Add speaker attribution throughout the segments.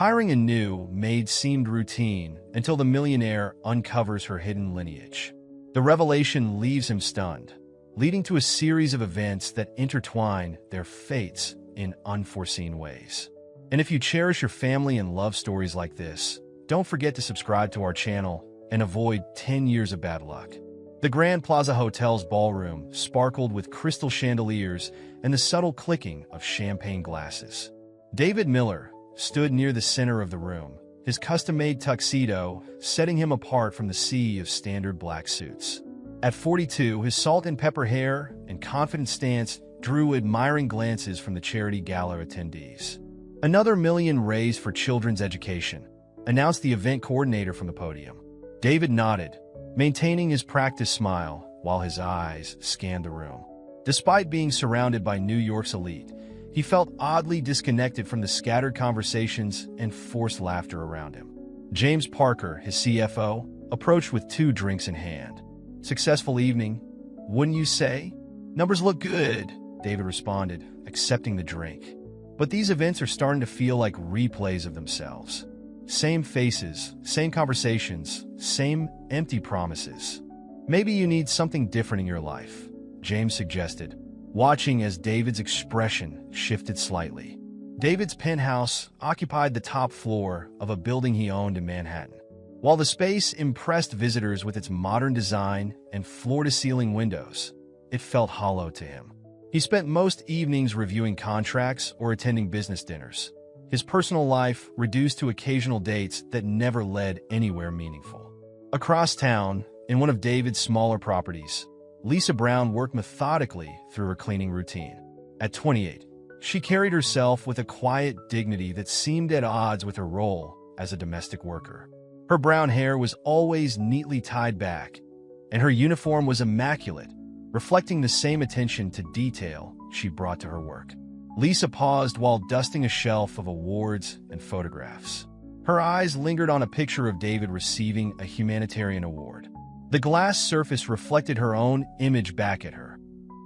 Speaker 1: Hiring a new maid seemed routine until the millionaire uncovers her hidden lineage. The revelation leaves him stunned, leading to a series of events that intertwine their fates in unforeseen ways. And if you cherish your family and love stories like this, don't forget to subscribe to our channel and avoid 10 years of bad luck. The Grand Plaza Hotel's ballroom sparkled with crystal chandeliers and the subtle clicking of champagne glasses. David Miller stood near the center of the room, his custom-made tuxedo setting him apart from the sea of standard black suits. At 42, his salt and pepper hair and confident stance drew admiring glances from the charity gala attendees. "Another million raised for children's education," announced the event coordinator from the podium. David nodded, maintaining his practiced smile while his eyes scanned the room. Despite being surrounded by New York's elite, he felt oddly disconnected from the scattered conversations and forced laughter around him. James Parker, his CFO, approached with 2 drinks in hand. "Successful evening, wouldn't you say?" "Numbers look good," David responded, accepting the drink. But these events are starting to feel like replays of themselves. Same faces, same conversations, same empty promises. "Maybe you need something different in your life," James suggested, watching as David's expression shifted slightly. David's penthouse occupied the top floor of a building he owned in Manhattan. While the space impressed visitors with its modern design and floor-to-ceiling windows, it felt hollow to him. He spent most evenings reviewing contracts or attending business dinners, his personal life reduced to occasional dates that never led anywhere meaningful. Across town, in one of David's smaller properties, Lisa Brown worked methodically through her cleaning routine. At 28, she carried herself with a quiet dignity that seemed at odds with her role as a domestic worker. Her brown hair was always neatly tied back, and her uniform was immaculate, reflecting the same attention to detail she brought to her work. Lisa paused while dusting a shelf of awards and photographs. Her eyes lingered on a picture of David receiving a humanitarian award. The glass surface reflected her own image back at her,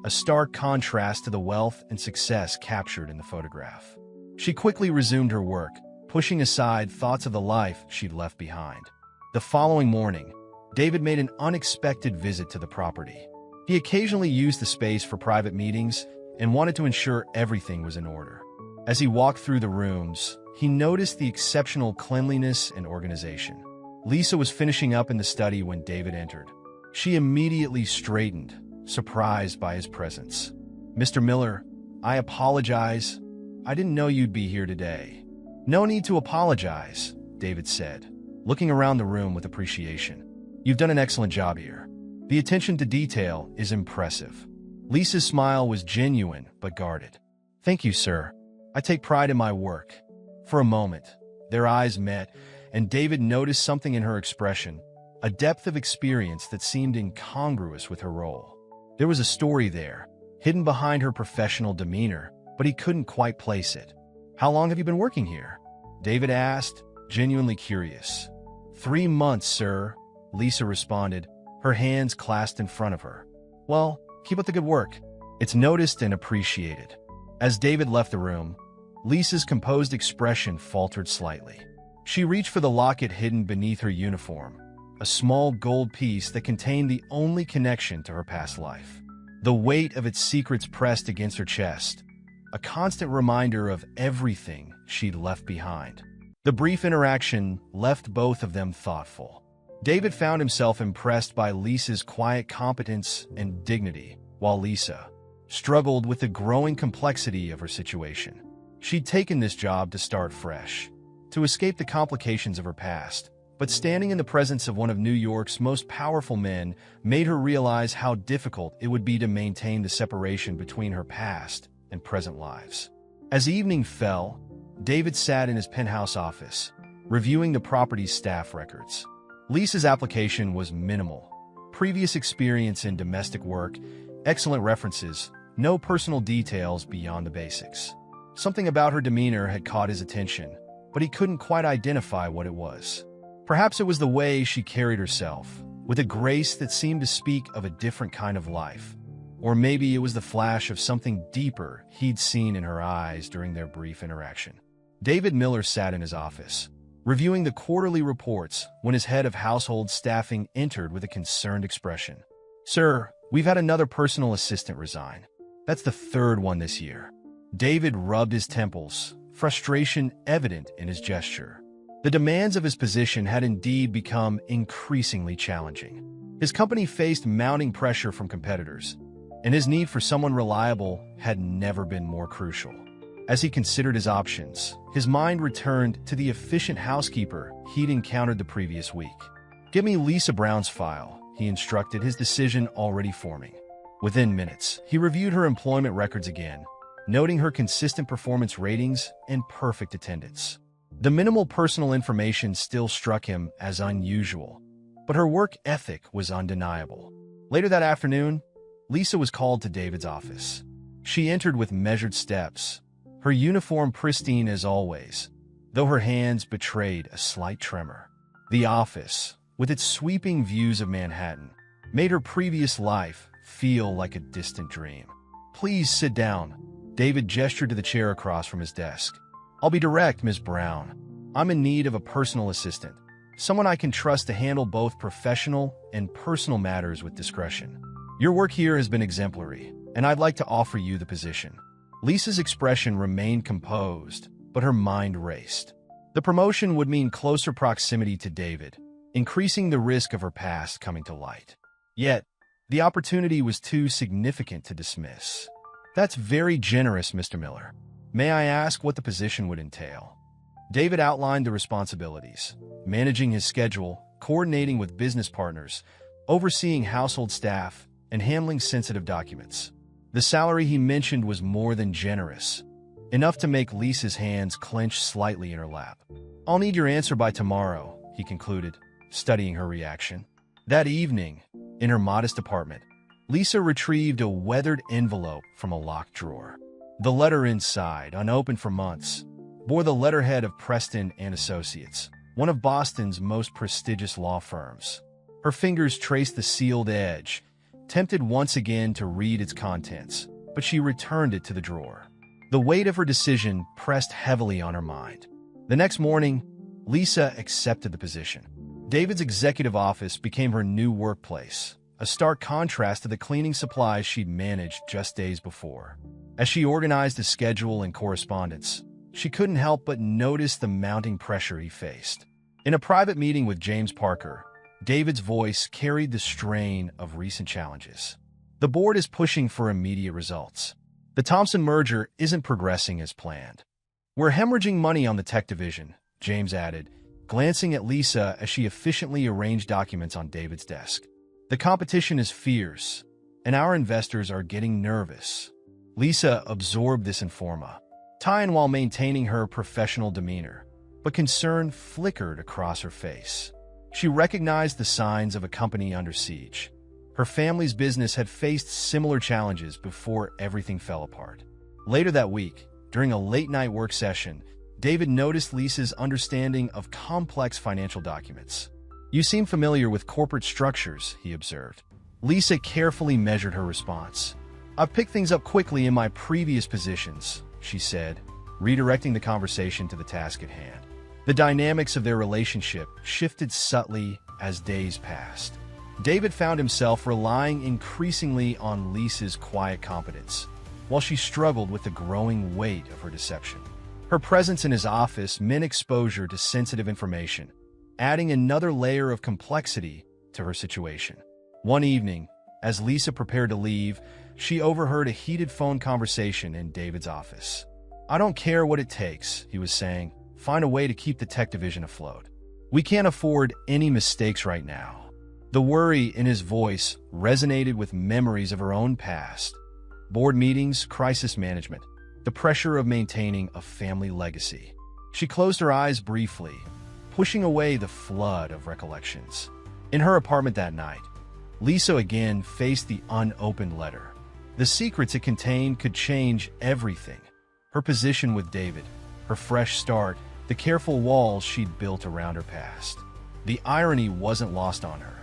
Speaker 1: a stark contrast to the wealth and success captured in the photograph. She quickly resumed her work, pushing aside thoughts of the life she'd left behind. The following morning, David made an unexpected visit to the property. He occasionally used the space for private meetings and wanted to ensure everything was in order. As he walked through the rooms, he noticed the exceptional cleanliness and organization. Lisa was finishing up in the study when David entered. She immediately straightened, surprised by his presence. "Mr. Miller, I apologize. I didn't know you'd be here today." "No need to apologize," David said, looking around the room with appreciation. "You've done an excellent job here. The attention to detail is impressive." Lisa's smile was genuine but guarded. "Thank you, sir. I take pride in my work." For a moment, their eyes met, and David noticed something in her expression, a depth of experience that seemed incongruous with her role. There was a story there, hidden behind her professional demeanor, but he couldn't quite place it. "How long have you been working here?" David asked, genuinely curious. 3 months, sir," Lisa responded, her hands clasped in front of her. "Well, keep up the good work. It's noticed and appreciated." As David left the room, Lisa's composed expression faltered slightly. She reached for the locket hidden beneath her uniform, a small gold piece that contained the only connection to her past life. The weight of its secrets pressed against her chest, a constant reminder of everything she'd left behind. The brief interaction left both of them thoughtful. David found himself impressed by Lisa's quiet competence and dignity, while Lisa struggled with the growing complexity of her situation. She'd taken this job to start fresh, to escape the complications of her past, but standing in the presence of one of New York's most powerful men made her realize how difficult it would be to maintain the separation between her past and present lives. As evening fell, David sat in his penthouse office, reviewing the property's staff records. Lisa's application was minimal. Previous experience in domestic work, excellent references, no personal details beyond the basics. Something about her demeanor had caught his attention, but he couldn't quite identify what it was. Perhaps it was the way she carried herself, with a grace that seemed to speak of a different kind of life. Or maybe it was the flash of something deeper he'd seen in her eyes during their brief interaction. David Miller sat in his office, reviewing the quarterly reports when his head of household staffing entered with a concerned expression. "Sir, we've had another personal assistant resign. That's the third one this year." David rubbed his temples, frustration evident in his gesture. The demands of his position had indeed become increasingly challenging. His company faced mounting pressure from competitors, and his need for someone reliable had never been more crucial. As he considered his options, his mind returned to the efficient housekeeper he'd encountered the previous week. "Give me Lisa Brown's file," he instructed, his decision already forming. Within minutes, he reviewed her employment records again, noting her consistent performance ratings and perfect attendance. The minimal personal information still struck him as unusual, but her work ethic was undeniable. Later that afternoon, Lisa was called to David's office. She entered with measured steps, her uniform pristine as always, though her hands betrayed a slight tremor. The office, with its sweeping views of Manhattan, made her previous life feel like a distant dream. "Please sit down." David gestured to the chair across from his desk. "I'll be direct, Ms. Brown. I'm in need of a personal assistant, someone I can trust to handle both professional and personal matters with discretion. Your work here has been exemplary, and I'd like to offer you the position." Lisa's expression remained composed, but her mind raced. The promotion would mean closer proximity to David, increasing the risk of her past coming to light. Yet, the opportunity was too significant to dismiss. "That's very generous, Mr. Miller. May I ask what the position would entail?" David outlined the responsibilities: managing his schedule, coordinating with business partners, overseeing household staff, and handling sensitive documents. The salary he mentioned was more than generous, enough to make Lisa's hands clench slightly in her lap. "I'll need your answer by tomorrow," he concluded, studying her reaction. That evening, in her modest apartment, Lisa retrieved a weathered envelope from a locked drawer. The letter inside, unopened for months, bore the letterhead of Preston & Associates, one of Boston's most prestigious law firms. Her fingers traced the sealed edge, tempted once again to read its contents, but she returned it to the drawer. The weight of her decision pressed heavily on her mind. The next morning, Lisa accepted the position. David's executive office became her new workplace, a stark contrast to the cleaning supplies she'd managed just days before. As she organized his schedule and correspondence, she couldn't help but notice the mounting pressure he faced. In a private meeting with James Parker, David's voice carried the strain of recent challenges. "The board is pushing for immediate results. The Thompson merger isn't progressing as planned. We're hemorrhaging money on the tech division," James added, glancing at Lisa as she efficiently arranged documents on David's desk. "The competition is fierce, and our investors are getting nervous." Lisa absorbed this informa, tying while maintaining her professional demeanor, but concern flickered across her face. She recognized the signs of a company under siege. Her family's business had faced similar challenges before everything fell apart. Later that week, during a late-night work session, David noticed Lisa's understanding of complex financial documents. "You seem familiar with corporate structures," he observed. Lisa carefully measured her response. "I've picked things up quickly in my previous positions," she said, redirecting the conversation to the task at hand. The dynamics of their relationship shifted subtly as days passed. David found himself relying increasingly on Lisa's quiet competence, while she struggled with the growing weight of her deception. Her presence in his office meant exposure to sensitive information, adding another layer of complexity to her situation. One evening, as Lisa prepared to leave, she overheard a heated phone conversation in David's office. "I don't care what it takes," he was saying. "Find a way to keep the tech division afloat. We can't afford any mistakes right now." The worry in his voice resonated with memories of her own past: board meetings, crisis management, the pressure of maintaining a family legacy. She closed her eyes briefly, pushing away the flood of recollections. In her apartment that night, Lisa again faced the unopened letter. The secrets it contained could change everything: her position with David, her fresh start, the careful walls she'd built around her past. The irony wasn't lost on her.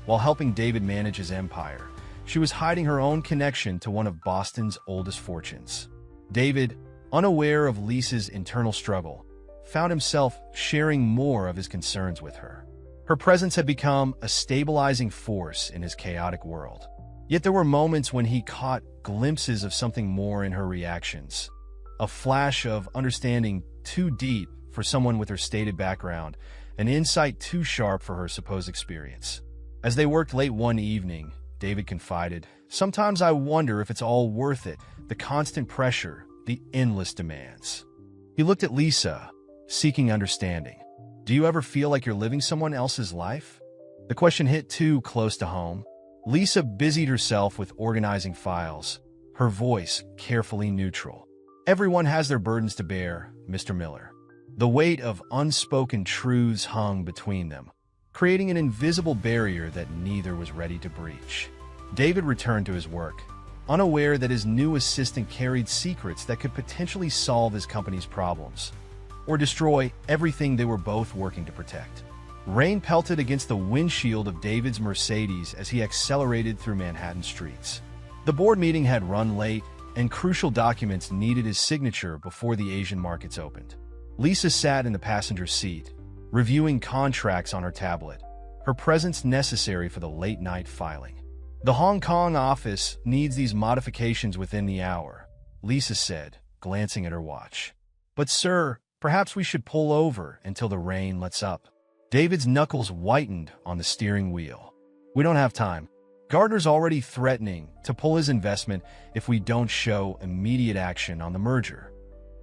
Speaker 1: While helping David manage his empire, she was hiding her own connection to one of Boston's oldest fortunes. David, unaware of Lisa's internal struggle, found himself sharing more of his concerns with her. Her presence had become a stabilizing force in his chaotic world. Yet there were moments when he caught glimpses of something more in her reactions. A flash of understanding too deep for someone with her stated background, an insight too sharp for her supposed experience. As they worked late one evening, David confided, "Sometimes I wonder if it's all worth it, the constant pressure, the endless demands." He looked at Lisa, seeking understanding. "Do you ever feel like you're living someone else's life?" The question hit too close to home. Lisa busied herself with organizing files, her voice carefully neutral. "Everyone has their burdens to bear, Mr. Miller." The weight of unspoken truths hung between them, creating an invisible barrier that neither was ready to breach. David returned to his work, unaware that his new assistant carried secrets that could potentially solve his company's problems, or destroy everything they were both working to protect. Rain pelted against the windshield of David's Mercedes as he accelerated through Manhattan streets. The board meeting had run late, and crucial documents needed his signature before the Asian markets opened. Lisa sat in the passenger seat, reviewing contracts on her tablet, her presence necessary for the late-night filing. "The Hong Kong office needs these modifications within the hour," Lisa said, glancing at her watch. "But sir, perhaps we should pull over until the rain lets up." David's knuckles whitened on the steering wheel. "We don't have time. Gardner's already threatening to pull his investment if we don't show immediate action on the merger."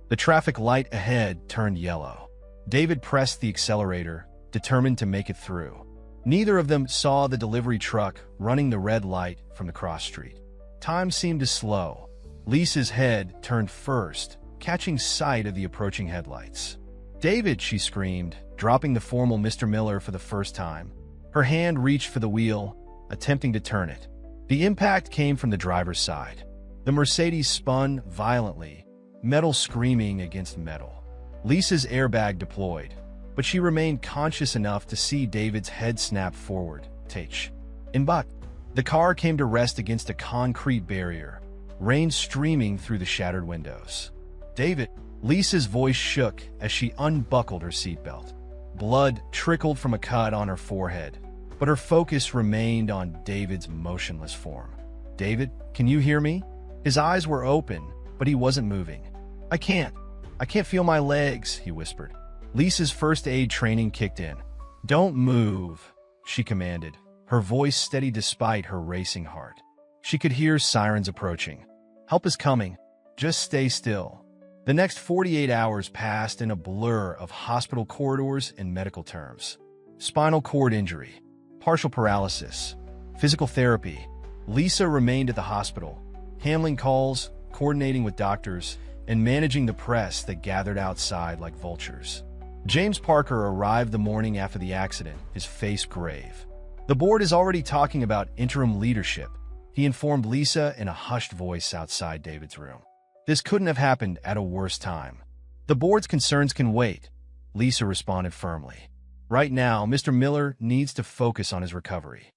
Speaker 1: The traffic light ahead turned yellow. David pressed the accelerator, determined to make it through. Neither of them saw the delivery truck running the red light from the cross street. Time seemed to slow. Lisa's head turned first, catching sight of the approaching headlights. "David," she screamed, dropping the formal Mr. Miller for the first time. Her hand reached for the wheel, attempting to turn it. The impact came from the driver's side. The Mercedes spun violently, metal screaming against metal. Lisa's airbag deployed, but she remained conscious enough to see David's head snap forward. "Tach." But the car came to rest against a concrete barrier, rain streaming through the shattered windows. "David," Lisa's voice shook as she unbuckled her seatbelt. Blood trickled from a cut on her forehead, but her focus remained on David's motionless form. "David, can you hear me?" His eyes were open, but he wasn't moving. I can't feel my legs," he whispered. Lisa's first aid training kicked in. "Don't move," she commanded, her voice steady despite her racing heart. She could hear sirens approaching. "Help is coming. Just stay still." The next 48 hours passed in a blur of hospital corridors and medical terms. Spinal cord injury, partial paralysis, physical therapy. Lisa remained at the hospital, handling calls, coordinating with doctors, and managing the press that gathered outside like vultures. James Parker arrived the morning after the accident, his face grave. "The board is already talking about interim leadership," he informed Lisa in a hushed voice outside David's room. "This couldn't have happened at a worse time." "The board's concerns can wait," Lisa responded firmly. "Right now, Mr. Miller needs to focus on his recovery."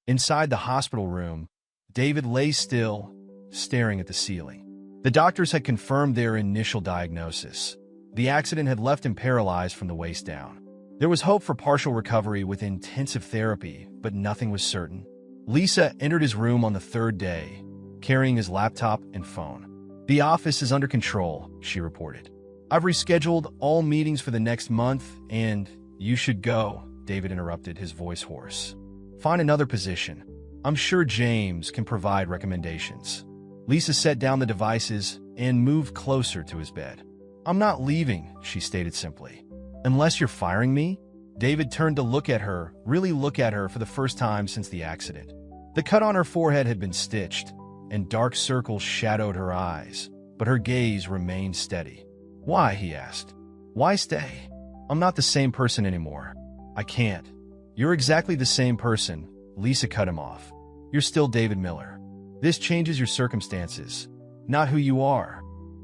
Speaker 1: Inside the hospital room, David lay still, staring at the ceiling. The doctors had confirmed their initial diagnosis. The accident had left him paralyzed from the waist down. There was hope for partial recovery with intensive therapy, but nothing was certain. Lisa entered his room on the third day, carrying his laptop and phone. "The office is under control," she reported. "I've rescheduled all meetings for the next month, and you should go," David interrupted, his voice hoarse. "Find another position. I'm sure James can provide recommendations." Lisa set down the devices and moved closer to his bed. "I'm not leaving," she stated simply. "Unless you're firing me?" David turned to look at her, really look at her for the first time since the accident. The cut on her forehead had been stitched, and dark circles shadowed her eyes, but her gaze remained steady. "Why?" he asked. "Why stay? I'm not the same person anymore. I can't." "You're exactly the same person," Lisa cut him off. "You're still David Miller. This changes your circumstances, not who you are."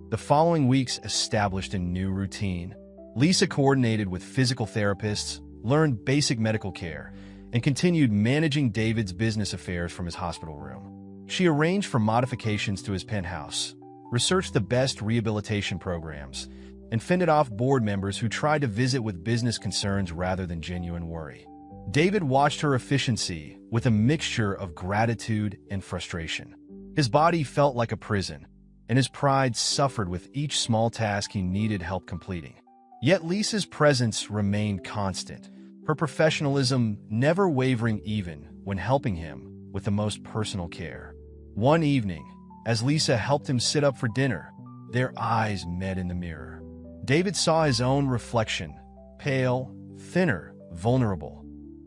Speaker 1: The following weeks established a new routine. Lisa coordinated with physical therapists, learned basic medical care, and continued managing David's business affairs from his hospital room. She arranged for modifications to his penthouse, researched the best rehabilitation programs, and fended off board members who tried to visit with business concerns rather than genuine worry. David watched her efficiency with a mixture of gratitude and frustration. His body felt like a prison, and his pride suffered with each small task he needed help completing. Yet Lisa's presence remained constant, her professionalism never wavering even when helping him with the most personal care. One evening, as Lisa helped him sit up for dinner, their eyes met in the mirror. David saw his own reflection, pale, thinner, vulnerable,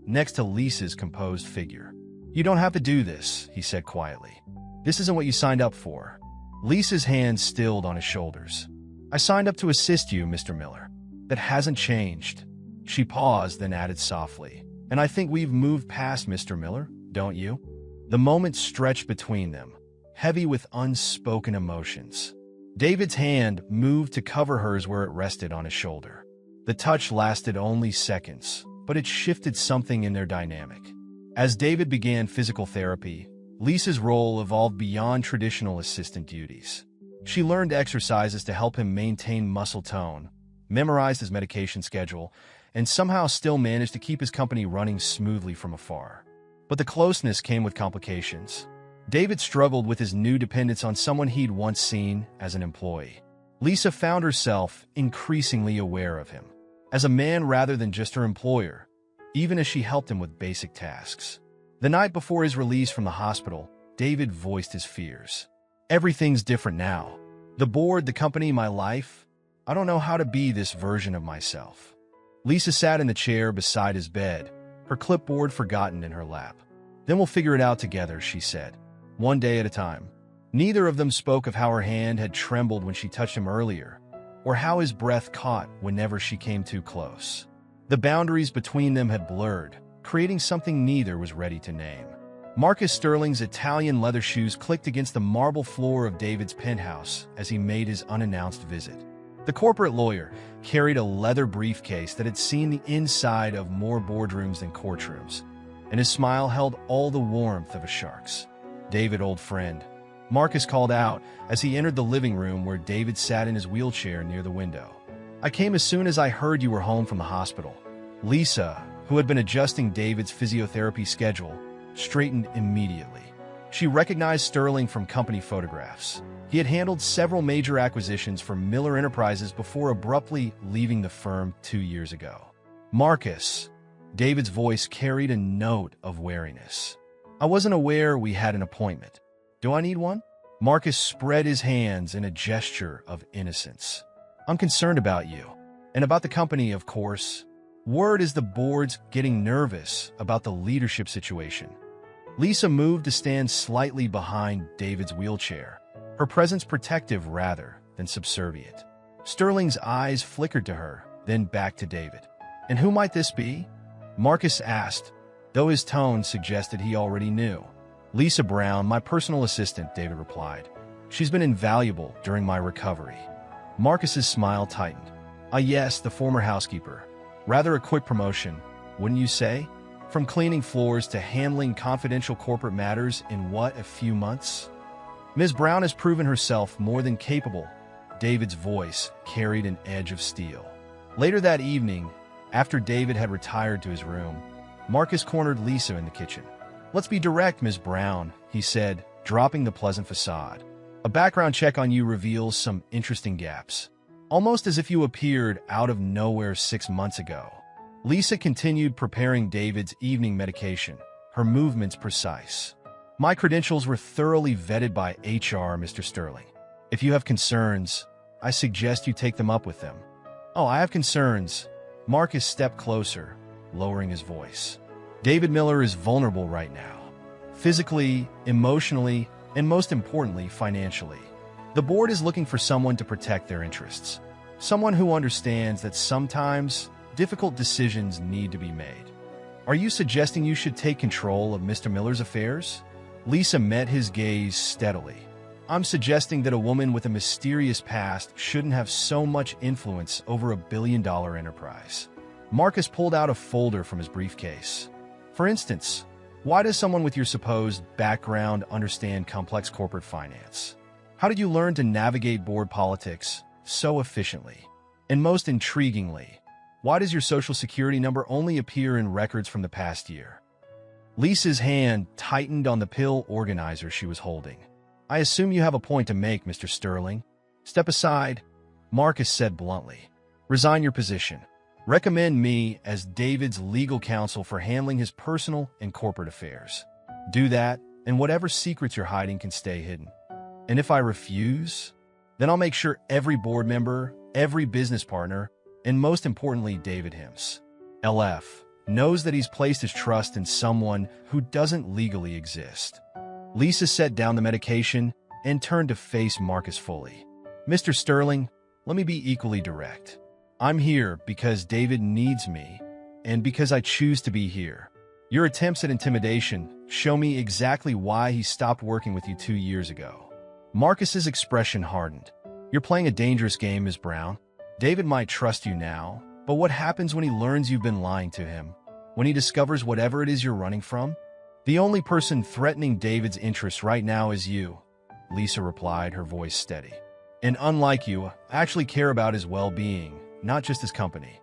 Speaker 1: next to Lisa's composed figure. "You don't have to do this," he said quietly. "This isn't what you signed up for." Lisa's hands stilled on his shoulders. "I signed up to assist you, Mr. Miller. That hasn't changed." She paused, then added softly, "And I think we've moved past Mr. Miller, don't you?" The moment stretched between them, heavy with unspoken emotions. David's hand moved to cover hers where it rested on his shoulder. The touch lasted only seconds, but it shifted something in their dynamic. As David began physical therapy, Lisa's role evolved beyond traditional assistant duties. She learned exercises to help him maintain muscle tone, memorized his medication schedule, and somehow still managed to keep his company running smoothly from afar. But the closeness came with complications. David struggled with his new dependence on someone he'd once seen as an employee. Lisa found herself increasingly aware of him, as a man rather than just her employer, even as she helped him with basic tasks. The night before his release from the hospital, David voiced his fears. "Everything's different now. The board, the company, my life. I don't know how to be this version of myself." Lisa sat in the chair beside his bed, her clipboard forgotten in her lap. "Then we'll figure it out together," she said, one day at a time. Neither of them spoke of how her hand had trembled when she touched him earlier, or how his breath caught whenever she came too close. The boundaries between them had blurred, creating something neither was ready to name. Marcus Sterling's Italian leather shoes clicked against the marble floor of David's penthouse as he made his unannounced visit. The corporate lawyer carried a leather briefcase that had seen the inside of more boardrooms than courtrooms, and his smile held all the warmth of a shark's. "David, old friend," Marcus called out as he entered the living room where David sat in his wheelchair near the window. "I came as soon as I heard you were home from the hospital." Lisa, who had been adjusting David's physiotherapy schedule, straightened immediately. She recognized Sterling from company photographs. He had handled several major acquisitions for Miller Enterprises before abruptly leaving the firm 2 years ago. "Marcus," David's voice carried a note of wariness. "I wasn't aware we had an appointment. Do I need one?" Marcus spread his hands in a gesture of innocence. "I'm concerned about you, and about the company, of course. Word is the board's getting nervous about the leadership situation." Lisa moved to stand slightly behind David's wheelchair, her presence protective rather than subservient. Sterling's eyes flickered to her, then back to David. "And who might this be?" Marcus asked, though his tone suggested he already knew. "Lisa Brown, my personal assistant," David replied. "She's been invaluable during my recovery." Marcus's smile tightened. "Ah, yes, the former housekeeper. Rather a quick promotion, wouldn't you say? From cleaning floors to handling confidential corporate matters in what, a few months?" "Ms. Brown has proven herself more than capable." David's voice carried an edge of steel. Later that evening, after David had retired to his room, Marcus cornered Lisa in the kitchen. "Let's be direct, Ms. Brown," he said, dropping the pleasant facade. "A background check on you reveals some interesting gaps. Almost as if you appeared out of nowhere 6 months ago." Lisa continued preparing David's evening medication, her movements precise. "My credentials were thoroughly vetted by HR, Mr. Sterling. If you have concerns, I suggest you take them up with them." "Oh, I have concerns." Marcus stepped closer, lowering his voice. "David Miller is vulnerable right now. Physically, emotionally, and most importantly, financially. The board is looking for someone to protect their interests. Someone who understands that sometimes difficult decisions need to be made. Are you suggesting you should take control of Mr. Miller's affairs?" Lisa met his gaze steadily. "I'm suggesting that a woman with a mysterious past shouldn't have so much influence over a billion-dollar enterprise." Marcus pulled out a folder from his briefcase. "For instance, why does someone with your supposed background understand complex corporate finance? How did you learn to navigate board politics so efficiently?" And most intriguingly, why does your social security number only appear in records from the past year? Lisa's hand tightened on the pill organizer she was holding. I assume you have a point to make, Mr. Sterling. Step aside, Marcus said bluntly. Resign your position. Recommend me as David's legal counsel for handling his personal and corporate affairs. Do that, and whatever secrets you're hiding can stay hidden. And if I refuse, then I'll make sure every board member, every business partner, and most importantly, David Hims, LF, knows that he's placed his trust in someone who doesn't legally exist. Lisa set down the medication and turned to face Marcus fully. Mr. Sterling, let me be equally direct. I'm here because David needs me, and because I choose to be here. Your attempts at intimidation show me exactly why he stopped working with you 2 years ago. Marcus's expression hardened. You're playing a dangerous game, Ms. Brown. David might trust you now, but what happens when he learns you've been lying to him? When he discovers whatever it is you're running from? The only person threatening David's interests right now is you, Lisa replied, her voice steady. And unlike you, I actually care about his well-being, not just his company.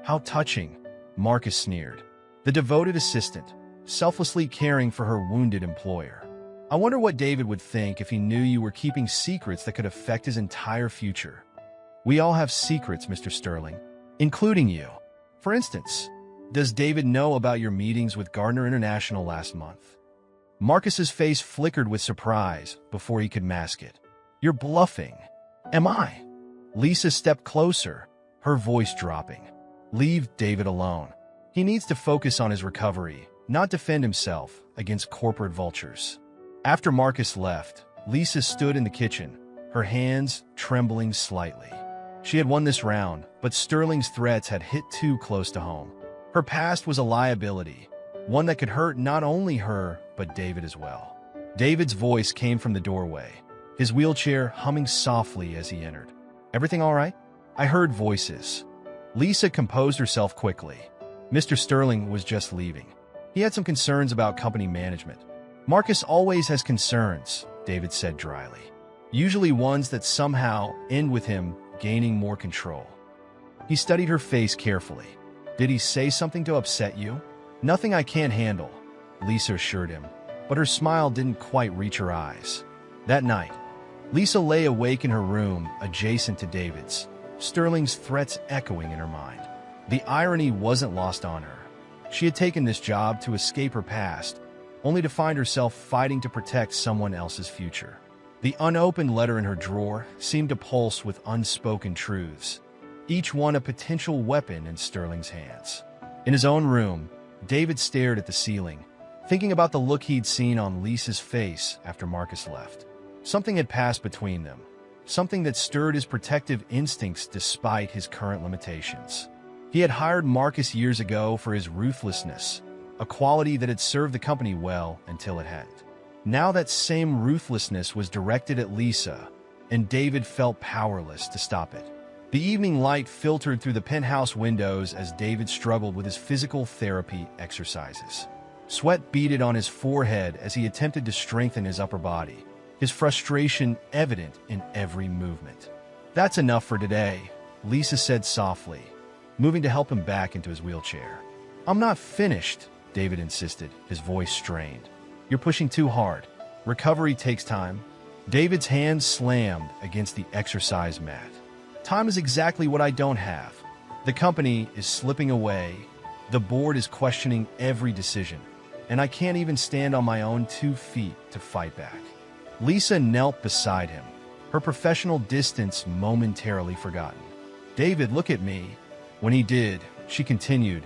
Speaker 1: How touching, Marcus sneered. The devoted assistant, selflessly caring for her wounded employer. I wonder what David would think if he knew you were keeping secrets that could affect his entire future. We all have secrets, Mr. Sterling, including you. For instance, does David know about your meetings with Gardner International last month? Marcus's face flickered with surprise before he could mask it. You're bluffing. Am I? Lisa stepped closer, her voice dropping. Leave David alone. He needs to focus on his recovery, not defend himself against corporate vultures. After Marcus left, Lisa stood in the kitchen, her hands trembling slightly. She had won this round, but Sterling's threats had hit too close to home. Her past was a liability, one that could hurt not only her, but David as well. David's voice came from the doorway, his wheelchair humming softly as he entered. Everything all right? I heard voices. Lisa composed herself quickly. Mr. Sterling was just leaving. He had some concerns about company management. Marcus always has concerns, David said dryly. Usually ones that somehow end with him gaining more control. He studied her face carefully. Did he say something to upset you? Nothing I can't handle, Lisa assured him, but her smile didn't quite reach her eyes. That night, Lisa lay awake in her room adjacent to David's, Sterling's threats echoing in her mind. The irony wasn't lost on her. She had taken this job to escape her past, only to find herself fighting to protect someone else's future. The unopened letter in her drawer seemed to pulse with unspoken truths, each one a potential weapon in Sterling's hands. In his own room, David stared at the ceiling, thinking about the look he'd seen on Lisa's face after Marcus left. Something had passed between them, something that stirred his protective instincts despite his current limitations. He had hired Marcus years ago for his ruthlessness, a quality that had served the company well until it hadn't. Now that same ruthlessness was directed at Lisa, and David felt powerless to stop it. The evening light filtered through the penthouse windows as David struggled with his physical therapy exercises. Sweat beaded on his forehead as he attempted to strengthen his upper body, his frustration evident in every movement. That's enough for today, Lisa said softly, moving to help him back into his wheelchair. I'm not finished, David insisted, his voice strained. You're pushing too hard. Recovery takes time. David's hands slammed against the exercise mat. Time is exactly what I don't have. The company is slipping away. The board is questioning every decision. And I can't even stand on my own 2 feet to fight back. Lisa knelt beside him, her professional distance momentarily forgotten. David, look at me. When he did, she continued,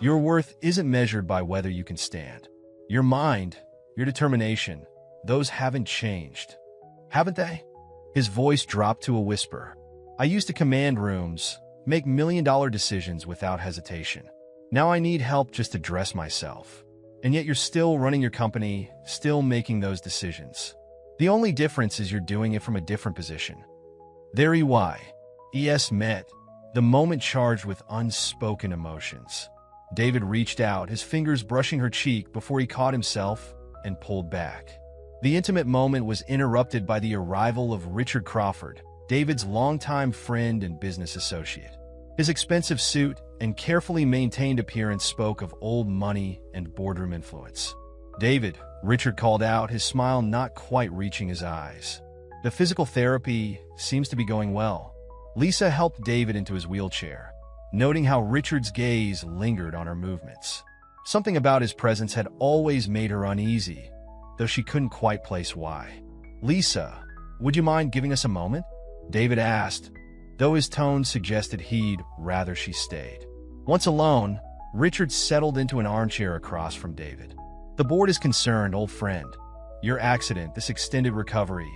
Speaker 1: your worth isn't measured by whether you can stand. Your mind, your determination, those haven't changed. Haven't they? His voice dropped to a whisper. I used to command rooms, make million-dollar decisions without hesitation. Now I need help just to dress myself. And yet you're still running your company, still making those decisions. The only difference is you're doing it from a different position. Their ES met, the moment charged with unspoken emotions. David reached out, his fingers brushing her cheek before he caught himself and pulled back. The intimate moment was interrupted by the arrival of Richard Crawford, David's longtime friend and business associate. His expensive suit and carefully maintained appearance spoke of old money and boardroom influence. "David," Richard called out, his smile not quite reaching his eyes. "The physical therapy seems to be going well." Lisa helped David into his wheelchair, noting how Richard's gaze lingered on her movements. Something about his presence had always made her uneasy, though she couldn't quite place why. "Lisa, would you mind giving us a moment?" David asked, though his tone suggested he'd rather she stayed. Once alone, Richard settled into an armchair across from David. "The board is concerned, old friend. Your accident, this extended recovery,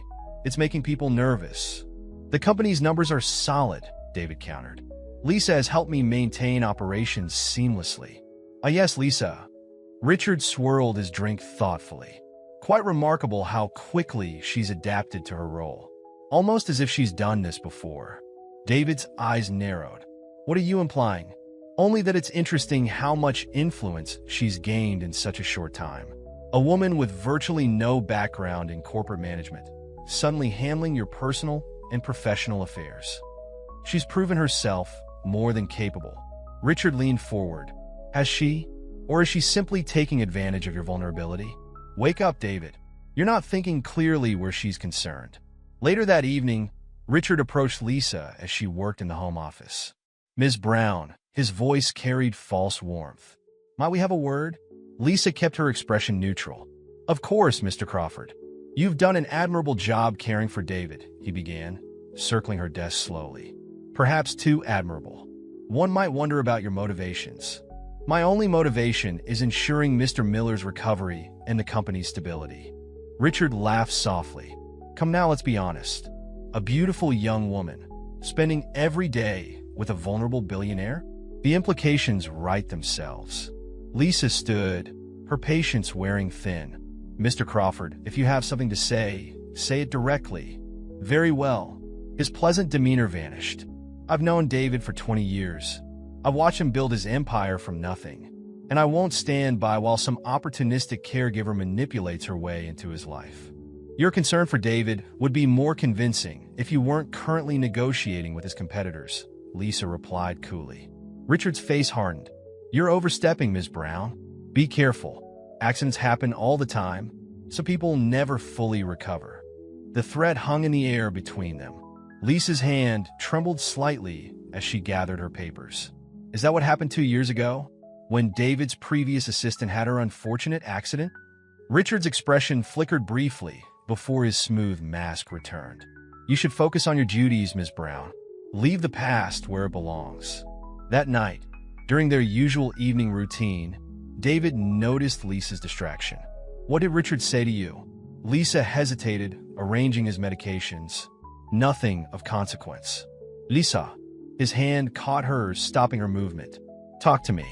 Speaker 1: it's making people nervous." "The company's numbers are solid," David countered. "Lisa has helped me maintain operations seamlessly." "Ah, yes, Lisa." Richard swirled his drink thoughtfully. Quite remarkable how quickly she's adapted to her role. Almost as if she's done this before. David's eyes narrowed. "What are you implying?" "Only that it's interesting how much influence she's gained in such a short time. A woman with virtually no background in corporate management, suddenly handling your personal and professional affairs. She's proven herself more than capable." Richard leaned forward. "Has she? Or is she simply taking advantage of your vulnerability?" "Wake up, David. You're not thinking clearly where she's concerned." Later that evening, Richard approached Lisa as she worked in the home office. "Ms. Brown," his voice carried false warmth. "Might we have a word?" Lisa kept her expression neutral. "Of course, Mr. Crawford. You've done an admirable job caring for David," he began, circling her desk slowly. "Perhaps too admirable. One might wonder about your motivations." "My only motivation is ensuring Mr. Miller's recovery and the company's stability." Richard laughed softly. "Come now, let's be honest. A beautiful young woman, spending every day with a vulnerable billionaire? The implications write themselves." Lisa stood, her patience wearing thin. "Mr. Crawford, if you have something to say it directly." "Very well." His pleasant demeanor vanished. "I've known David for 20 years. I've watched him build his empire from nothing, and I won't stand by while some opportunistic caregiver manipulates her way into his life. Your concern for David would be more convincing if you weren't currently negotiating with his competitors," Lisa replied coolly. Richard's face hardened. "You're overstepping, Ms. Brown. Be careful. Accidents happen all the time, so people never fully recover." The threat hung in the air between them. Lisa's hand trembled slightly as she gathered her papers. "Is that what happened 2 years ago, when David's previous assistant had her unfortunate accident?" Richard's expression flickered briefly before his smooth mask returned. "You should focus on your duties, Ms. Brown. Leave the past where it belongs." That night, during their usual evening routine, David noticed Lisa's distraction. "What did Richard say to you?" Lisa hesitated, arranging his medications. "Nothing of consequence." "Lisa." His hand caught hers, stopping her movement. "Talk to me."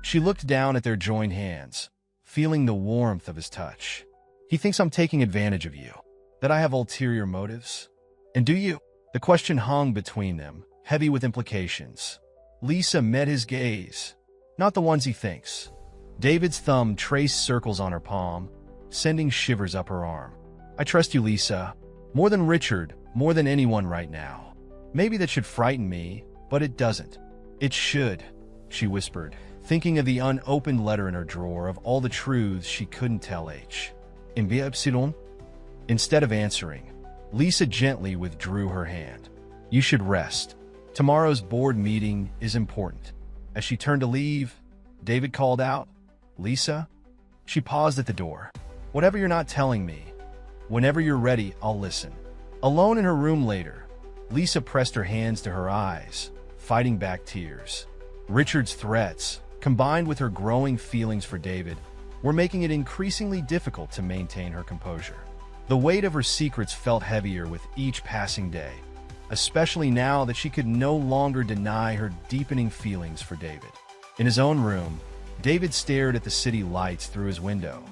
Speaker 1: She looked down at their joined hands, feeling the warmth of his touch. "He thinks I'm taking advantage of you, that I have ulterior motives. And do you?" The question hung between them, heavy with implications. Lisa met his gaze. "Not the ones he thinks." David's thumb traced circles on her palm, sending shivers up her arm. "I trust you, Lisa. More than Richard, more than anyone right now. Maybe that should frighten me, but it doesn't." "It should," she whispered, thinking of the unopened letter in her drawer, of all the truths she couldn't tell H. "Envia Epsilon?" Instead of answering, Lisa gently withdrew her hand. "You should rest. Tomorrow's board meeting is important." As she turned to leave, David called out, "Lisa?" She paused at the door. "Whatever you're not telling me, whenever you're ready, I'll listen." Alone in her room later, Lisa pressed her hands to her eyes, fighting back tears. Richard's threats, combined with her growing feelings for David, were making it increasingly difficult to maintain her composure. The weight of her secrets felt heavier with each passing day, especially now that she could no longer deny her deepening feelings for David. In his own room, David stared at the city lights through his window,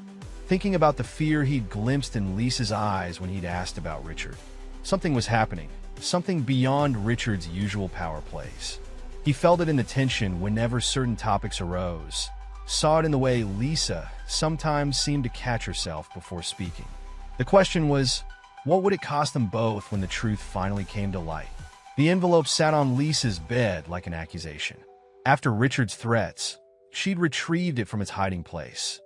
Speaker 1: thinking about the fear he'd glimpsed in Lisa's eyes when he'd asked about Richard. Something was happening, something beyond Richard's usual power plays. He felt it in the tension whenever certain topics arose, saw it in the way Lisa sometimes seemed to catch herself before speaking. The question was, What would it cost them both when the truth finally came to light? The envelope sat on Lisa's bed like an accusation. After Richard's threats, she'd retrieved it from its hiding place,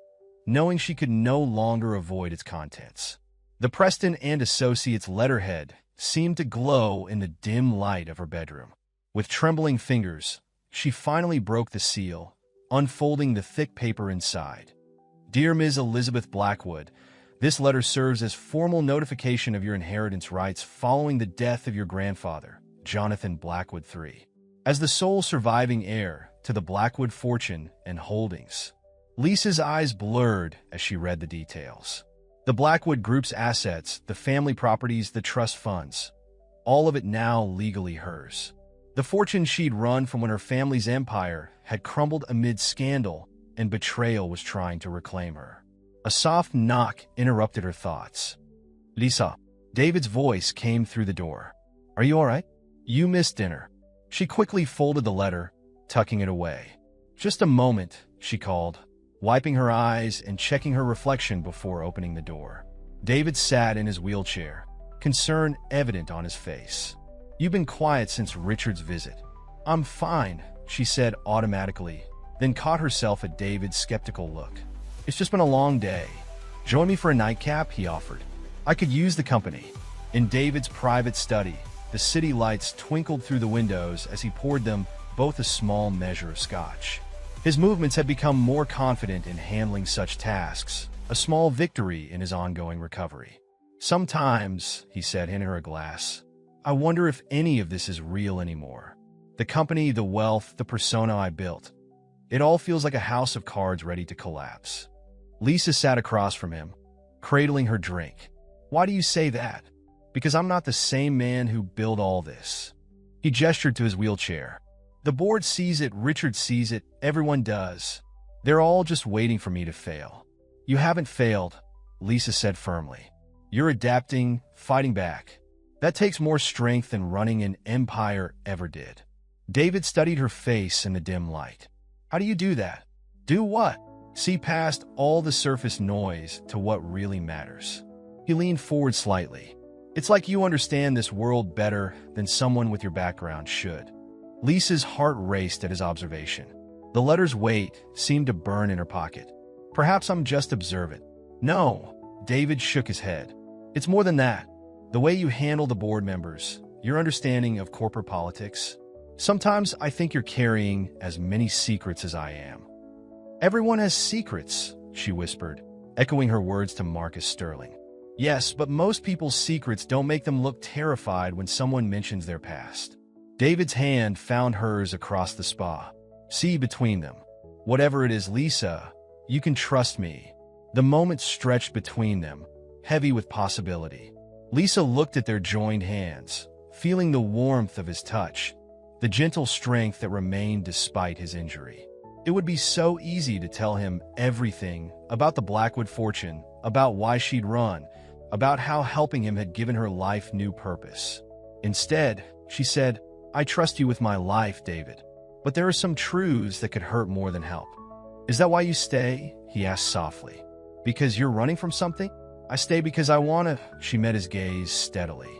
Speaker 1: knowing she could no longer avoid its contents. The Preston and Associates letterhead seemed to glow in the dim light of her bedroom. With trembling fingers, she finally broke the seal, unfolding the thick paper inside. Dear Ms. Elizabeth Blackwood, this letter serves as formal notification of your inheritance rights following the death of your grandfather, Jonathan Blackwood III, as the sole surviving heir to the Blackwood fortune and holdings. Lisa's eyes blurred as she read the details. The Blackwood Group's assets, the family properties, the trust funds, all of it now legally hers. The fortune she'd run from when her family's empire had crumbled amid scandal and betrayal was trying to reclaim her. A soft knock interrupted her thoughts. Lisa, David's voice came through the door. Are you all right? You missed dinner. She quickly folded the letter, tucking it away. Just a moment, she called, wiping her eyes and checking her reflection before opening the door. David sat in his wheelchair, concern evident on his face. You've been quiet since Richard's visit. I'm fine, she said automatically, then caught herself at David's skeptical look. It's just been a long day. Join me for a nightcap, he offered. I could use the company. In David's private study, the city lights twinkled through the windows as he poured them both a small measure of scotch. His movements had become more confident in handling such tasks, a small victory in his ongoing recovery. Sometimes, he said, handing her a glass, I wonder if any of this is real anymore. The company, the wealth, the persona I built. It all feels like a house of cards ready to collapse. Lisa sat across from him, cradling her drink. Why do you say that? Because I'm not the same man who built all this. He gestured to his wheelchair. The board sees it, Richard sees it, everyone does. They're all just waiting for me to fail. You haven't failed, Lisa said firmly. You're adapting, fighting back. That takes more strength than running an empire ever did. David studied her face in the dim light. How do you do that? Do what? See past all the surface noise to what really matters. He leaned forward slightly. It's like you understand this world better than someone with your background should. Lisa's heart raced at his observation. The letter's weight seemed to burn in her pocket. Perhaps I'm just observant. No, David shook his head. It's more than that. The way you handle the board members, your understanding of corporate politics. Sometimes I think you're carrying as many secrets as I am. Everyone has secrets, she whispered, echoing her words to Marcus Sterling. Yes, but most people's secrets don't make them look terrified when someone mentions their past. David's hand found hers across the spa. See between them. Whatever it is, Lisa, you can trust me. The moment stretched between them, heavy with possibility. Lisa looked at their joined hands, feeling the warmth of his touch, the gentle strength that remained despite his injury. It would be so easy to tell him everything about the Blackwood fortune, about why she'd run, about how helping him had given her life new purpose. Instead, she said, I trust you with my life, David, but there are some truths that could hurt more than help. Is that why you stay? He asked softly. Because you're running from something? I stay because I want to. She met his gaze steadily.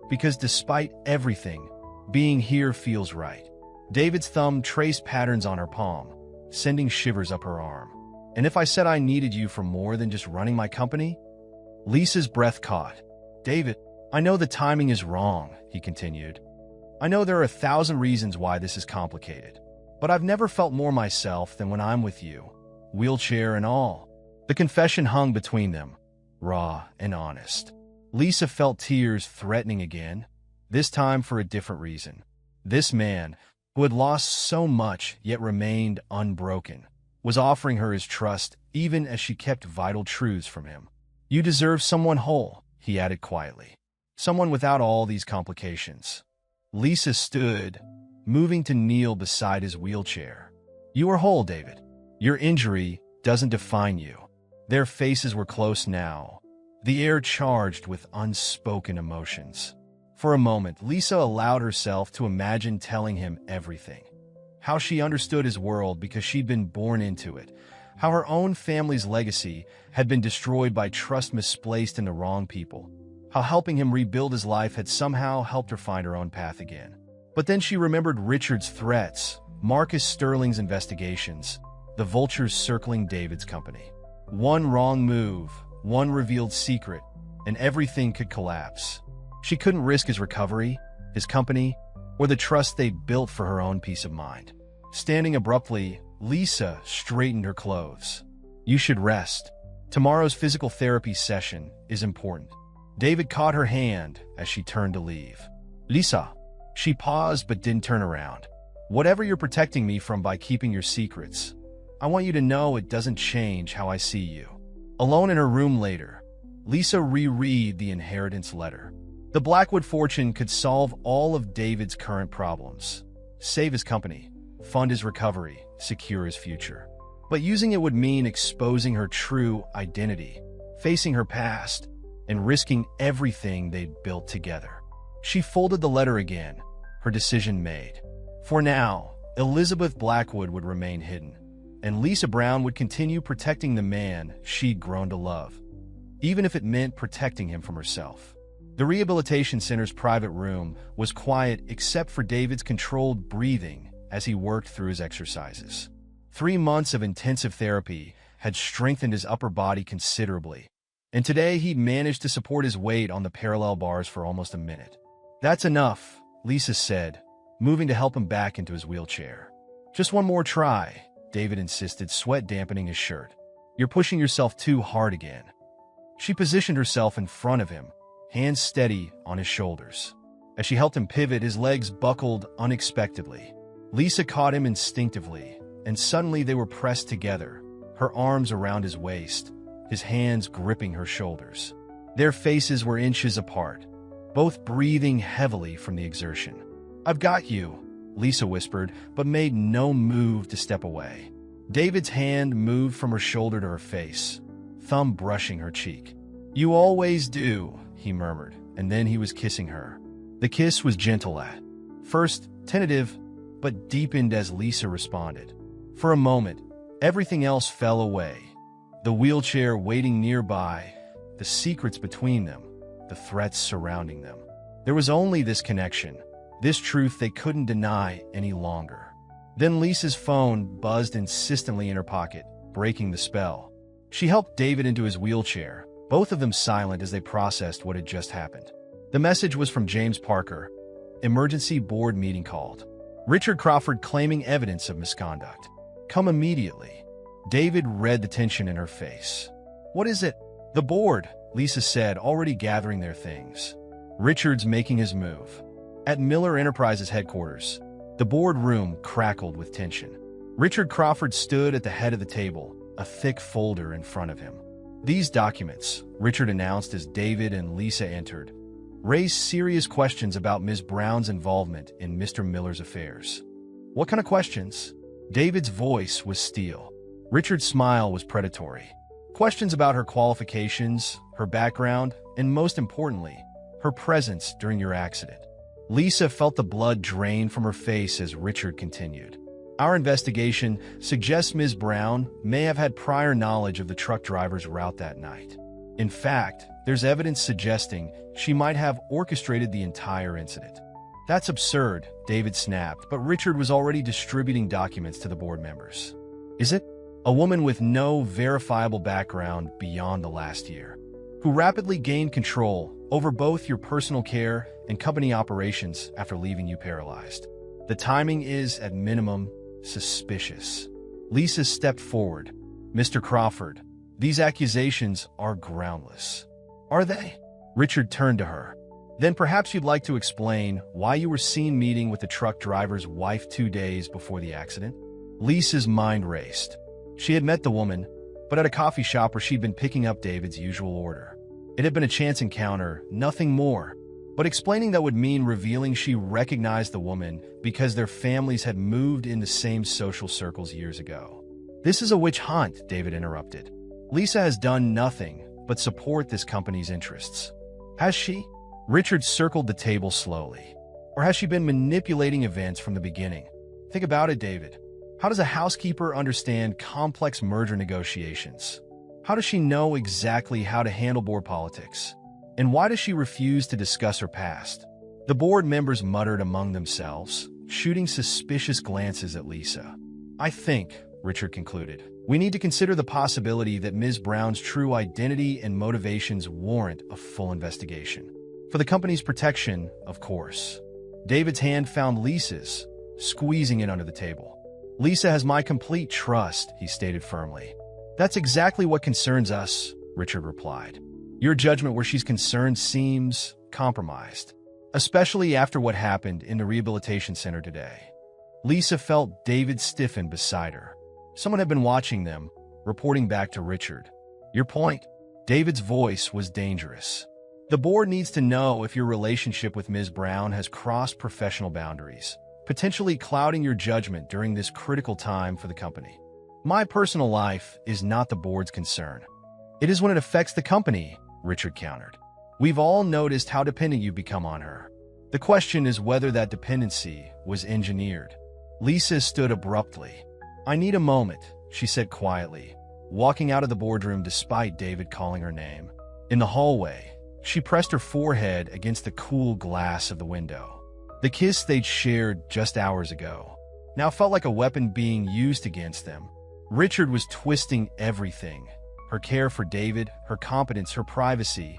Speaker 1: Because despite everything, being here feels right. David's thumb traced patterns on her palm, sending shivers up her arm. And if I said I needed you for more than just running my company? Lisa's breath caught. David, I know the timing is wrong, he continued. I know there are 1,000 reasons why this is complicated, but I've never felt more myself than when I'm with you, wheelchair and all. The confession hung between them, raw and honest. Lisa felt tears threatening again, this time for a different reason. This man, who had lost so much yet remained unbroken, was offering her his trust even as she kept vital truths from him. You deserve someone whole, he added quietly. Someone without all these complications. Lisa stood, moving to kneel beside his wheelchair. You are whole, David. Your injury doesn't define you. Their faces were close now, the air charged with unspoken emotions. For a moment, Lisa allowed herself to imagine telling him everything. How she understood his world because she'd been born into it. How her own family's legacy had been destroyed by trust misplaced in the wrong people. how helping him rebuild his life had somehow helped her find her own path again. But then she remembered Richard's threats, Marcus Sterling's investigations, the vultures circling David's company. One wrong move, one revealed secret, and everything could collapse. She couldn't risk his recovery, his company, or the trust they'd built for her own peace of mind. Standing abruptly, Lisa straightened her clothes. "You should rest. Tomorrow's physical therapy session is important." David caught her hand as she turned to leave. "Lisa." She paused but didn't turn around. "Whatever you're protecting me from by keeping your secrets, I want you to know it doesn't change how I see you." Alone in her room later, Lisa reread the inheritance letter. The Blackwood fortune could solve all of David's current problems, save his company, fund his recovery, secure his future. But using it would mean exposing her true identity, facing her past, and risking everything they'd built together. She folded the letter again, her decision made. For now, Elizabeth Blackwood would remain hidden, and Lisa Brown would continue protecting the man she'd grown to love, even if it meant protecting him from herself. The rehabilitation center's private room was quiet except for David's controlled breathing as he worked through his exercises. 3 months of intensive therapy had strengthened his upper body considerably, and today he'd managed to support his weight on the parallel bars for almost a minute. "That's enough," Lisa said, moving to help him back into his wheelchair. "Just one more try," David insisted, sweat dampening his shirt. "You're pushing yourself too hard again." She positioned herself in front of him, hands steady on his shoulders. As she helped him pivot, his legs buckled unexpectedly. Lisa caught him instinctively, and suddenly they were pressed together, her arms around his waist, his hands gripping her shoulders. Their faces were inches apart, both breathing heavily from the exertion. "I've got you," Lisa whispered, but made no move to step away. David's hand moved from her shoulder to her face, thumb brushing her cheek. "You always do," he murmured, and then he was kissing her. The kiss was gentle at first, tentative, but deepened as Lisa responded. For a moment, everything else fell away. The wheelchair waiting nearby, the secrets between them, the threats surrounding them. There was only this connection, this truth they couldn't deny any longer. Then Lisa's phone buzzed insistently in her pocket, breaking the spell. She helped David into his wheelchair, both of them silent as they processed what had just happened. The message was from James Parker. Emergency board meeting called. Richard Crawford claiming evidence of misconduct. Come immediately. David read the tension in her face. "What is it?" "The board," Lisa said, already gathering their things. Richard's making his move. At Miller Enterprises headquarters, the boardroom crackled with tension. Richard Crawford stood at the head of the table, a thick folder in front of him. "These documents," Richard announced as David and Lisa entered, "raised serious questions about Ms. Brown's involvement in Mr. Miller's affairs." "What kind of questions?" David's voice was steel. Richard's smile was predatory. "Questions about her qualifications, her background, and most importantly, her presence during your accident." Lisa felt the blood drain from her face as Richard continued. "Our investigation suggests Ms. Brown may have had prior knowledge of the truck driver's route that night. In fact, there's evidence suggesting she might have orchestrated the entire incident." "That's absurd," David snapped, but Richard was already distributing documents to the board members. "Is it?" "A woman with no verifiable background beyond the last year, who rapidly gained control over both your personal care and company operations after leaving you paralyzed. The timing is, at minimum, suspicious." Lisa stepped forward. "Mr. Crawford, these accusations are groundless." "Are they?" Richard turned to her. "Then perhaps you'd like to explain why you were seen meeting with the truck driver's wife 2 days before the accident?" Lisa's mind raced. She had met the woman, but at a coffee shop where she'd been picking up David's usual order. It had been a chance encounter, nothing more. But explaining that would mean revealing she recognized the woman because their families had moved in the same social circles years ago. "This is a witch hunt," David interrupted. "Lisa has done nothing but support this company's interests." "Has she?" Richard circled the table slowly. "Or has she been manipulating events from the beginning? Think about it, David. How does a housekeeper understand complex merger negotiations? How does she know exactly how to handle board politics? And why does she refuse to discuss her past? The board members muttered among themselves, shooting suspicious glances at Lisa. I think, Richard concluded, we need to consider the possibility that Ms. Brown's true identity and motivations warrant a full investigation. For the company's protection, of course. David's hand found Lisa's, squeezing it under the table. Lisa has my complete trust, he stated firmly. That's exactly what concerns us, Richard replied. Your judgment where she's concerned seems compromised, especially after what happened in the rehabilitation center today. Lisa felt David stiffen beside her. Someone had been watching them, reporting back to Richard. Your point? David's voice was dangerous. The board needs to know if your relationship with Ms. Brown has crossed professional boundaries, potentially clouding your judgment during this critical time for the company. My personal life is not the board's concern. It is when it affects the company, Richard countered. We've all noticed how dependent you've become on her. The question is whether that dependency was engineered. Lisa stood abruptly. I need a moment, she said quietly, walking out of the boardroom despite David calling her name. In the hallway, she pressed her forehead against the cool glass of the window. The kiss they'd shared just hours ago now felt like a weapon being used against them. Richard was twisting everything, her care for David, her competence, her privacy,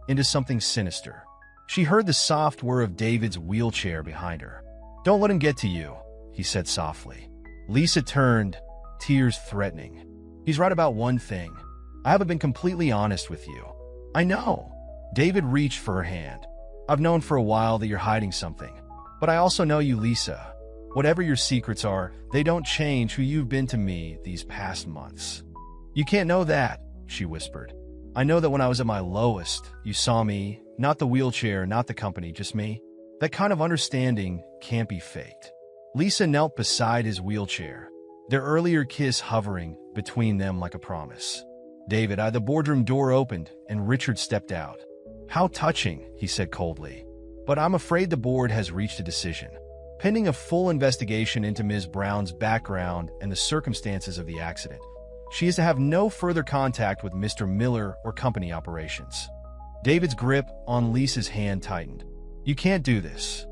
Speaker 1: into something sinister. She heard the soft whir of David's wheelchair behind her. Don't let him get to you, he said softly. Lisa turned, tears threatening. He's right about one thing. I haven't been completely honest with you. I know. David reached for her hand. I've known for a while that you're hiding something. But I also know you, Lisa. Whatever your secrets are, they don't change who you've been to me these past months. You can't know that, she whispered. I know that when I was at my lowest, you saw me, not the wheelchair, not the company, just me. That kind of understanding can't be faked. Lisa knelt beside his wheelchair, their earlier kiss hovering between them like a promise. David, the boardroom door opened and Richard stepped out. How touching, he said coldly. But I'm afraid the board has reached a decision. Pending a full investigation into Ms. Brown's background and the circumstances of the accident, she is to have no further contact with Mr. Miller or company operations. David's grip on Lisa's hand tightened. You can't do this.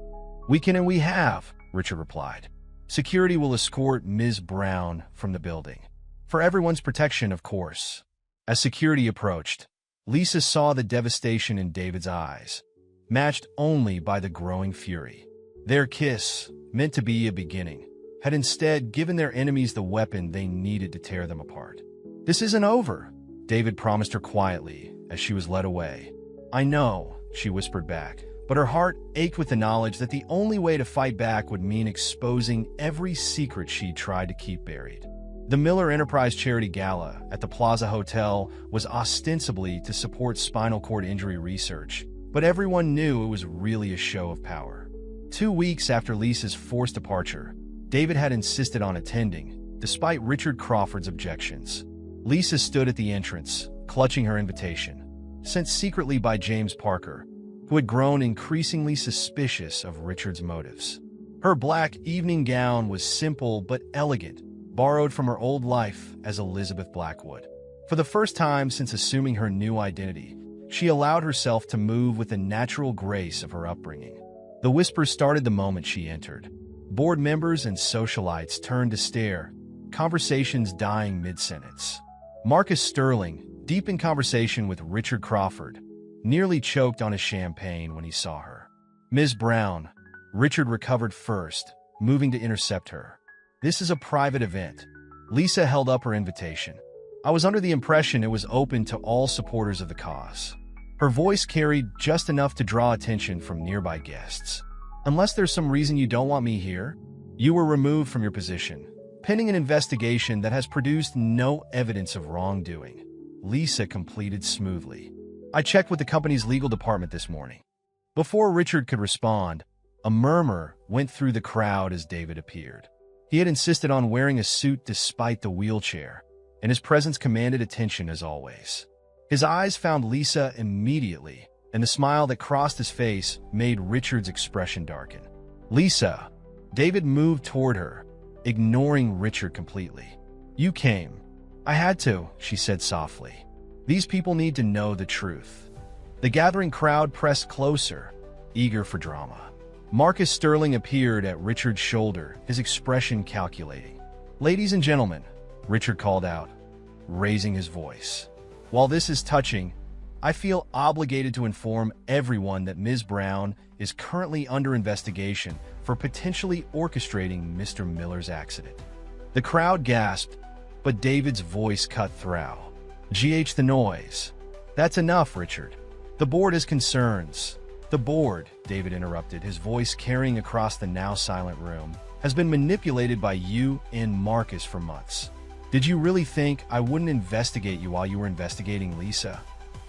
Speaker 1: We can and we have, Richard replied. Security will escort Ms. Brown from the building. For everyone's protection, of course. As security approached, Lisa saw the devastation in David's eyes, matched only by the growing fury. Their kiss, meant to be a beginning, had instead given their enemies the weapon they needed to tear them apart. This isn't over, David promised her quietly as she was led away. I know, she whispered back, but her heart ached with the knowledge that the only way to fight back would mean exposing every secret she'd tried to keep buried. The Miller Enterprise Charity Gala at the Plaza Hotel was ostensibly to support spinal cord injury research, but everyone knew it was really a show of power. 2 weeks after Lisa's forced departure, David had insisted on attending, despite Richard Crawford's objections. Lisa stood at the entrance, clutching her invitation, sent secretly by James Parker, who had grown increasingly suspicious of Richard's motives. Her black evening gown was simple but elegant, borrowed from her old life as Elizabeth Blackwood. For the first time since assuming her new identity, she allowed herself to move with the natural grace of her upbringing. The whispers started the moment she entered. Board members and socialites turned to stare, conversations dying mid-sentence. Marcus Sterling, deep in conversation with Richard Crawford, nearly choked on his champagne when he saw her. Ms. Brown, Richard recovered first, moving to intercept her. This is a private event. Lisa held up her invitation. I was under the impression it was open to all supporters of the cause. Her voice carried just enough to draw attention from nearby guests. Unless there's some reason you don't want me here, you were removed from your position, pending an investigation that has produced no evidence of wrongdoing. Lisa completed smoothly. I checked with the company's legal department this morning. Before Richard could respond, a murmur went through the crowd as David appeared. He had insisted on wearing a suit despite the wheelchair, and his presence commanded attention as always. His eyes found Lisa immediately, and the smile that crossed his face made Richard's expression darken. Lisa, David moved toward her, ignoring Richard completely. You came. I had to, she said softly. These people need to know the truth. The gathering crowd pressed closer, eager for drama. Marcus Sterling appeared at Richard's shoulder, his expression calculating. "Ladies and gentlemen," Richard called out, raising his voice. "While this is touching, I feel obligated to inform everyone that Ms. Brown is currently under investigation for potentially orchestrating Mr. Miller's accident." The crowd gasped, but David's voice cut through. The noise. "That's enough, Richard. The board has concerns." "The board," David interrupted, his voice carrying across the now silent room, "has been manipulated by you and Marcus for months. Did you really think I wouldn't investigate you while you were investigating Lisa?"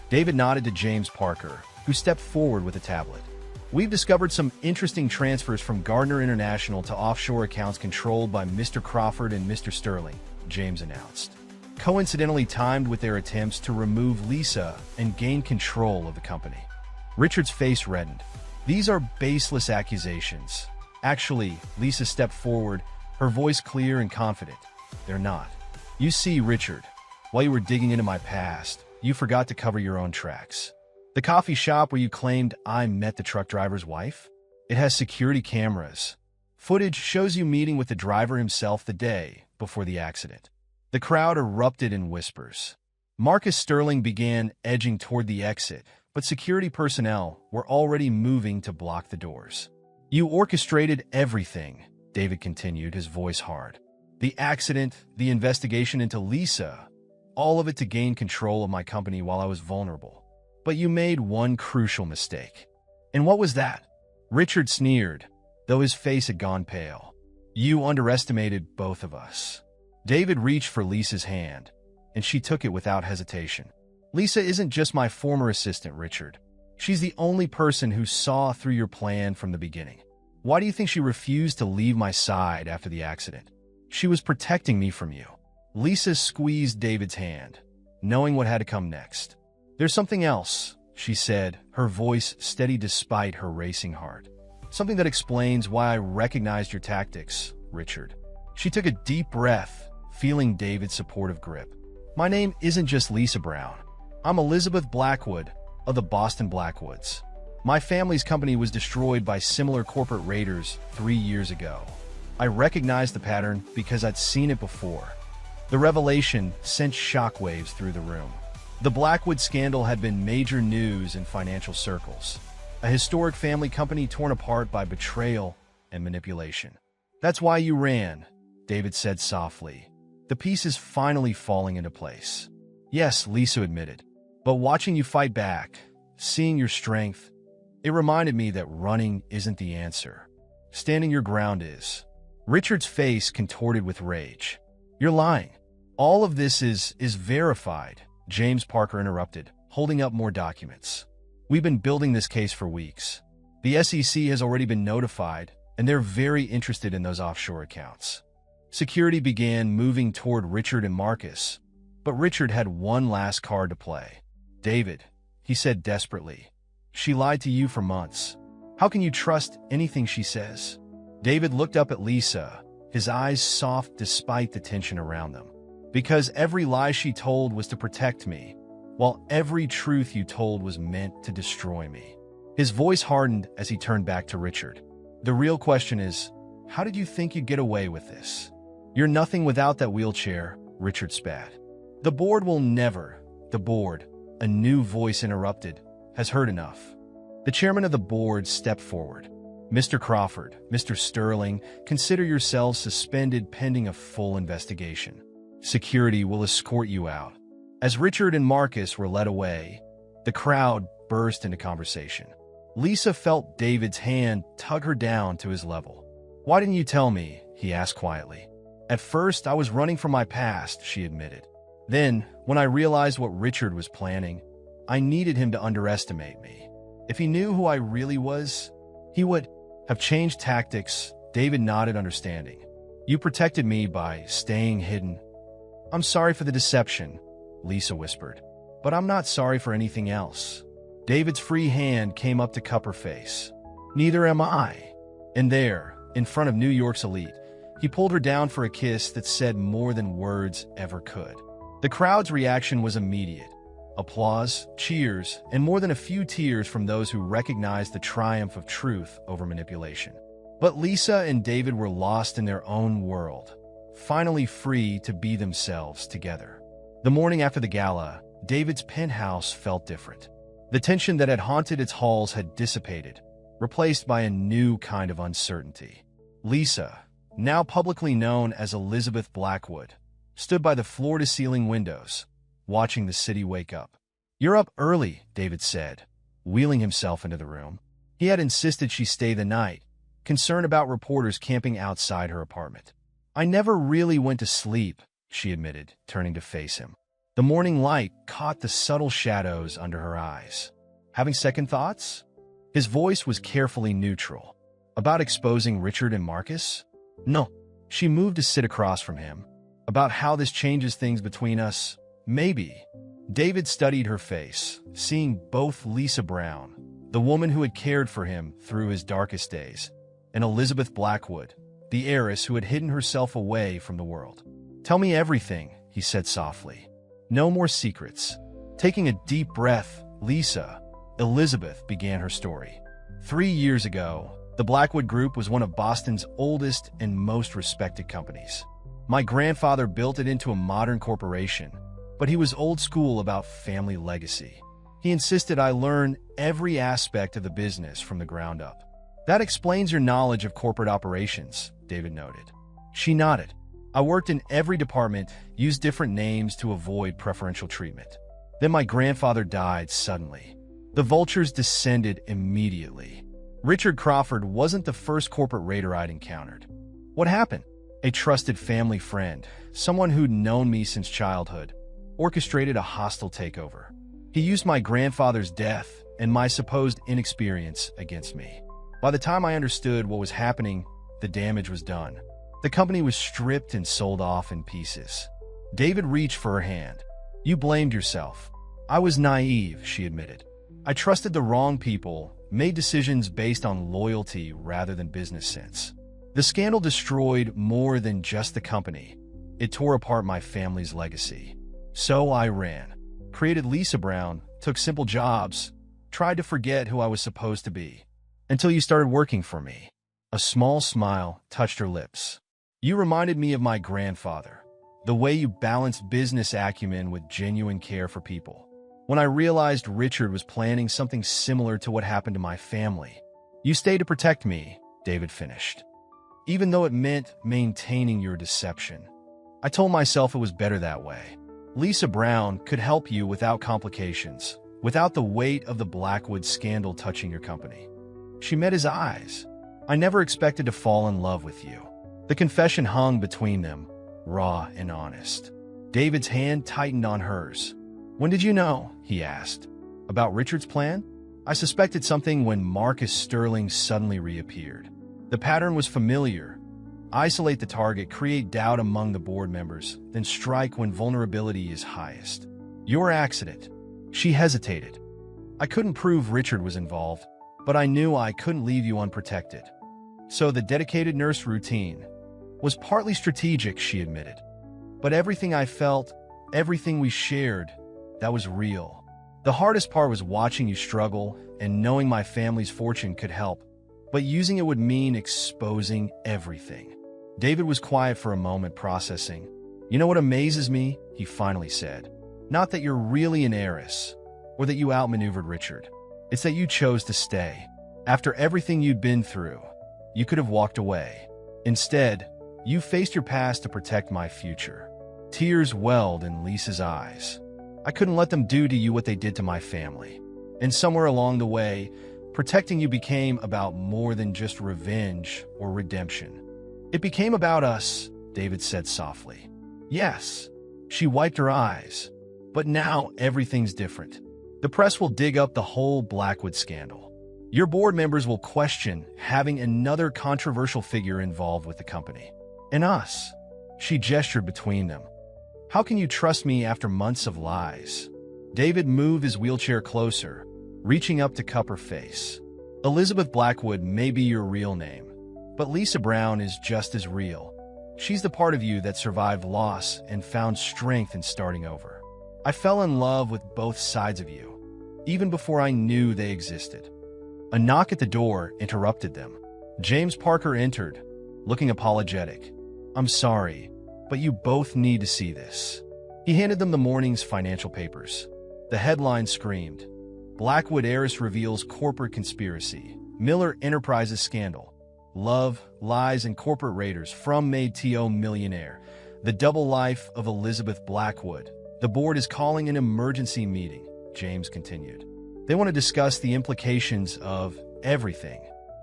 Speaker 1: David nodded to James Parker, who stepped forward with a tablet. "We've discovered some interesting transfers from Gardner International to offshore accounts controlled by Mr. Crawford and Mr. Sterling," James announced, coincidentally timed with their attempts to remove Lisa and gain control of the company. Richard's face reddened. "These are baseless accusations." "Actually," Lisa stepped forward, her voice clear and confident, "they're not. You see, Richard, while you were digging into my past, you forgot to cover your own tracks. The coffee shop where you claimed I met the truck driver's wife? It has security cameras. Footage shows you meeting with the driver himself the day before the accident." The crowd erupted in whispers. Marcus Sterling began edging toward the exit, but security personnel were already moving to block the doors. "You orchestrated everything," David continued, his voice hard. "The accident, the investigation into Lisa, all of it to gain control of my company while I was vulnerable. But you made one crucial mistake." "And what was that?" Richard sneered, though his face had gone pale. "You underestimated both of us." David reached for Lisa's hand, and she took it without hesitation. "Lisa isn't just my former assistant, Richard. She's the only person who saw through your plan from the beginning. Why do you think she refused to leave my side after the accident? She was protecting me from you." Lisa squeezed David's hand, knowing what had to come next. "There's something else," she said, her voice steady despite her racing heart. "Something that explains why I recognized your tactics, Richard." She took a deep breath, feeling David's supportive grip. "My name isn't just Lisa Brown. I'm Elizabeth Blackwood of the Boston Blackwoods. My family's company was destroyed by similar corporate raiders 3 years ago. I recognized the pattern because I'd seen it before." The revelation sent shockwaves through the room. The Blackwood scandal had been major news in financial circles. A historic family company torn apart by betrayal and manipulation. "That's why you ran," David said softly. "The pieces finally falling into place." "Yes," Lisa admitted. "But watching you fight back, seeing your strength, it reminded me that running isn't the answer. Standing your ground is." Richard's face contorted with rage. "You're lying. All of this is verified," James Parker interrupted, holding up more documents. "We've been building this case for weeks. The SEC has already been notified, and they're very interested in those offshore accounts." Security began moving toward Richard and Marcus, but Richard had one last card to play. "David," he said desperately, "she lied to you for months. How can you trust anything she says?" David looked up at Lisa, his eyes soft despite the tension around them. "Because every lie she told was to protect me, while every truth you told was meant to destroy me." His voice hardened as he turned back to Richard. "The real question is, how did you think you'd get away with this? You're nothing without that wheelchair," Richard spat. "The board will never." "The board," a new voice interrupted, "has heard enough." The chairman of the board stepped forward. "Mr. Crawford, Mr. Sterling, consider yourselves suspended pending a full investigation. Security will escort you out." As Richard and Marcus were led away, the crowd burst into conversation. Lisa felt David's hand tug her down to his level. "Why didn't you tell me?" he asked quietly. "At first, I was running from my past," she admitted. "Then, when I realized what Richard was planning, I needed him to underestimate me. If he knew who I really was, he would have changed tactics." David nodded understanding. "You protected me by staying hidden." "I'm sorry for the deception," Lisa whispered. "But I'm not sorry for anything else." David's free hand came up to cup her face. "Neither am I." And there, in front of New York's elite, he pulled her down for a kiss that said more than words ever could. The crowd's reaction was immediate. Applause, cheers, and more than a few tears from those who recognized the triumph of truth over manipulation. But Lisa and David were lost in their own world, finally free to be themselves together. The morning after the gala, David's penthouse felt different. The tension that had haunted its halls had dissipated, replaced by a new kind of uncertainty. Lisa, now publicly known as Elizabeth Blackwood, stood by the floor-to-ceiling windows, watching the city wake up. "You're up early," David said, wheeling himself into the room. He had insisted she stay the night, concerned about reporters camping outside her apartment. "I never really went to sleep," she admitted, turning to face him. The morning light caught the subtle shadows under her eyes. "Having second thoughts?" His voice was carefully neutral. "About exposing Richard and Marcus?" "No." She moved to sit across from him. "About how this changes things between us? Maybe." David studied her face, seeing both Lisa Brown, the woman who had cared for him through his darkest days, and Elizabeth Blackwood, the heiress who had hidden herself away from the world. "Tell me everything," he said softly. "No more secrets." Taking a deep breath, Elizabeth began her story. 3 years ago, the Blackwood Group was one of Boston's oldest and most respected companies. My grandfather built it into a modern corporation, but he was old school about family legacy. He insisted I learn every aspect of the business from the ground up. "That explains your knowledge of corporate operations," David noted. She nodded. "I worked in every department, used different names to avoid preferential treatment. Then my grandfather died suddenly. The vultures descended immediately. Richard Crawford wasn't the first corporate raider I'd encountered. What happened? A trusted family friend, someone who'd known me since childhood, orchestrated a hostile takeover. He used my grandfather's death and my supposed inexperience against me. By the time I understood what was happening, the damage was done. The company was stripped and sold off in pieces." David reached for her hand. "You blamed yourself." "I was naive," she admitted. "I trusted the wrong people, made decisions based on loyalty rather than business sense. The scandal destroyed more than just the company. It tore apart my family's legacy. So I ran, created Lisa Brown, took simple jobs, tried to forget who I was supposed to be. Until you started working for me." A small smile touched her lips. "You reminded me of my grandfather, the way you balanced business acumen with genuine care for people. When I realized Richard was planning something similar to what happened to my family, you stayed to protect me," David finished. "Even though it meant maintaining your deception. I told myself it was better that way. Lisa Brown could help you without complications, without the weight of the Blackwood scandal touching your company." She met his eyes. "I never expected to fall in love with you." The confession hung between them, raw and honest. David's hand tightened on hers. "When did you know?" he asked. "About Richard's plan?" "I suspected something when Marcus Sterling suddenly reappeared. The pattern was familiar. Isolate the target, create doubt among the board members, then strike when vulnerability is highest. Your accident." She hesitated. "I couldn't prove Richard was involved, but I knew I couldn't leave you unprotected. So the dedicated nurse routine was partly strategic," she admitted. "But everything I felt, everything we shared, that was real. The hardest part was watching you struggle and knowing my family's fortune could help, but using it would mean exposing everything." David was quiet for a moment, processing. "You know what amazes me?" he finally said. "Not that you're really an heiress, or that you outmaneuvered Richard. It's that you chose to stay. After everything you'd been through, you could have walked away. Instead, you faced your past to protect my future." Tears welled in Lisa's eyes. "I couldn't let them do to you what they did to my family. And somewhere along the way, protecting you became about more than just revenge or redemption. It became about us," David said softly. "Yes." She wiped her eyes. "But now everything's different. The press will dig up the whole Blackwood scandal. Your board members will question having another controversial figure involved with the company. And us." She gestured between them. "How can you trust me after months of lies?" David moved his wheelchair closer, reaching up to cup her face. "Elizabeth Blackwood may be your real name, but Lisa Brown is just as real. She's the part of you that survived loss and found strength in starting over. I fell in love with both sides of you, even before I knew they existed." A knock at the door interrupted them. James Parker entered, looking apologetic. "I'm sorry, but you both need to see this." He handed them the morning's financial papers. The headline screamed, "Blackwood Heiress reveals corporate conspiracy. Miller Enterprises scandal. Love, lies, and corporate raiders from Maid to Millionaire. The double life of Elizabeth Blackwood. The board is calling an emergency meeting," James continued. "They want to discuss the implications of everything."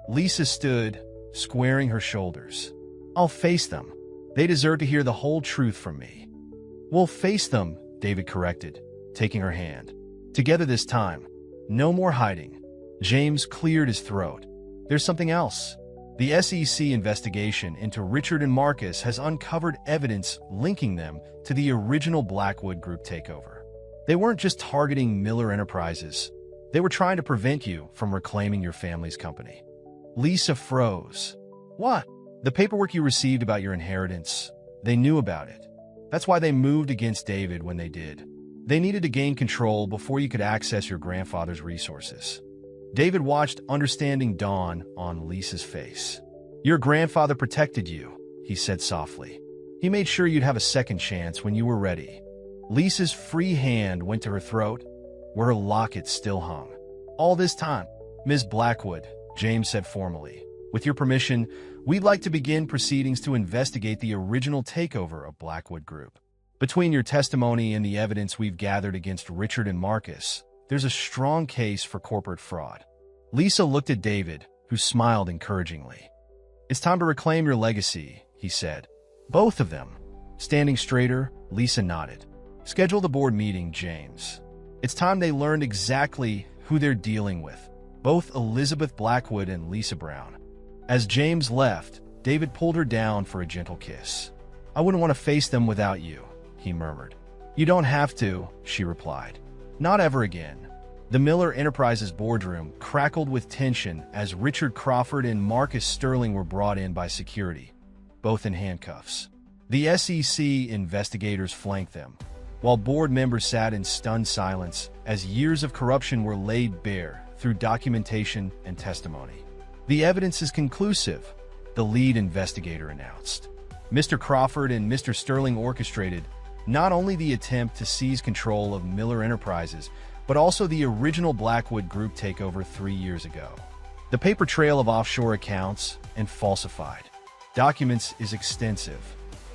Speaker 1: Lisa stood, squaring her shoulders. "I'll face them. They deserve to hear the whole truth from me." "We'll face them," David corrected, taking her hand. "Together this time. No more hiding." James cleared his throat. "There's something else. The SEC investigation into Richard and Marcus has uncovered evidence linking them to the original Blackwood Group takeover. They weren't just targeting Miller Enterprises. They were trying to prevent you from reclaiming your family's company." Lisa froze. "What?" "The paperwork you received about your inheritance. They knew about it. That's why they moved against David when they did. They needed to gain control before you could access your grandfather's resources." David watched understanding dawn on Lisa's face. "Your grandfather protected you," he said softly. "He made sure you'd have a second chance when you were ready." Lisa's free hand went to her throat, where her locket still hung. "All this time, Ms. Blackwood," James said formally, "with your permission, we'd like to begin proceedings to investigate the original takeover of Blackwood Group. Between your testimony and the evidence we've gathered against Richard and Marcus, there's a strong case for corporate fraud." Lisa looked at David, who smiled encouragingly. "It's time to reclaim your legacy," he said. "Both of them." Standing straighter, Lisa nodded. "Schedule the board meeting, James. It's time they learned exactly who they're dealing with, both Elizabeth Blackwood and Lisa Brown." As James left, David pulled her down for a gentle kiss. "I wouldn't want to face them without you," he murmured. "You don't have to," she replied. "Not ever again." The Miller Enterprises boardroom crackled with tension as Richard Crawford and Marcus Sterling were brought in by security, both in handcuffs. The SEC investigators flanked them, while board members sat in stunned silence as years of corruption were laid bare through documentation and testimony. "The evidence is conclusive," the lead investigator announced. Mr. Crawford and Mr. Sterling orchestrated not only the attempt to seize control of Miller Enterprises, but also the original Blackwood Group takeover 3 years ago. The paper trail of offshore accounts and falsified documents is extensive.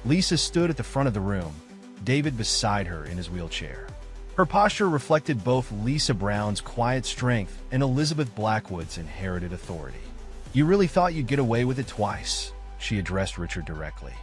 Speaker 1: Lisa stood at the front of the room, David beside her in his wheelchair. Her posture reflected both Lisa Brown's quiet strength and Elizabeth Blackwood's inherited authority. "You really thought you'd get away with it twice," she addressed Richard directly.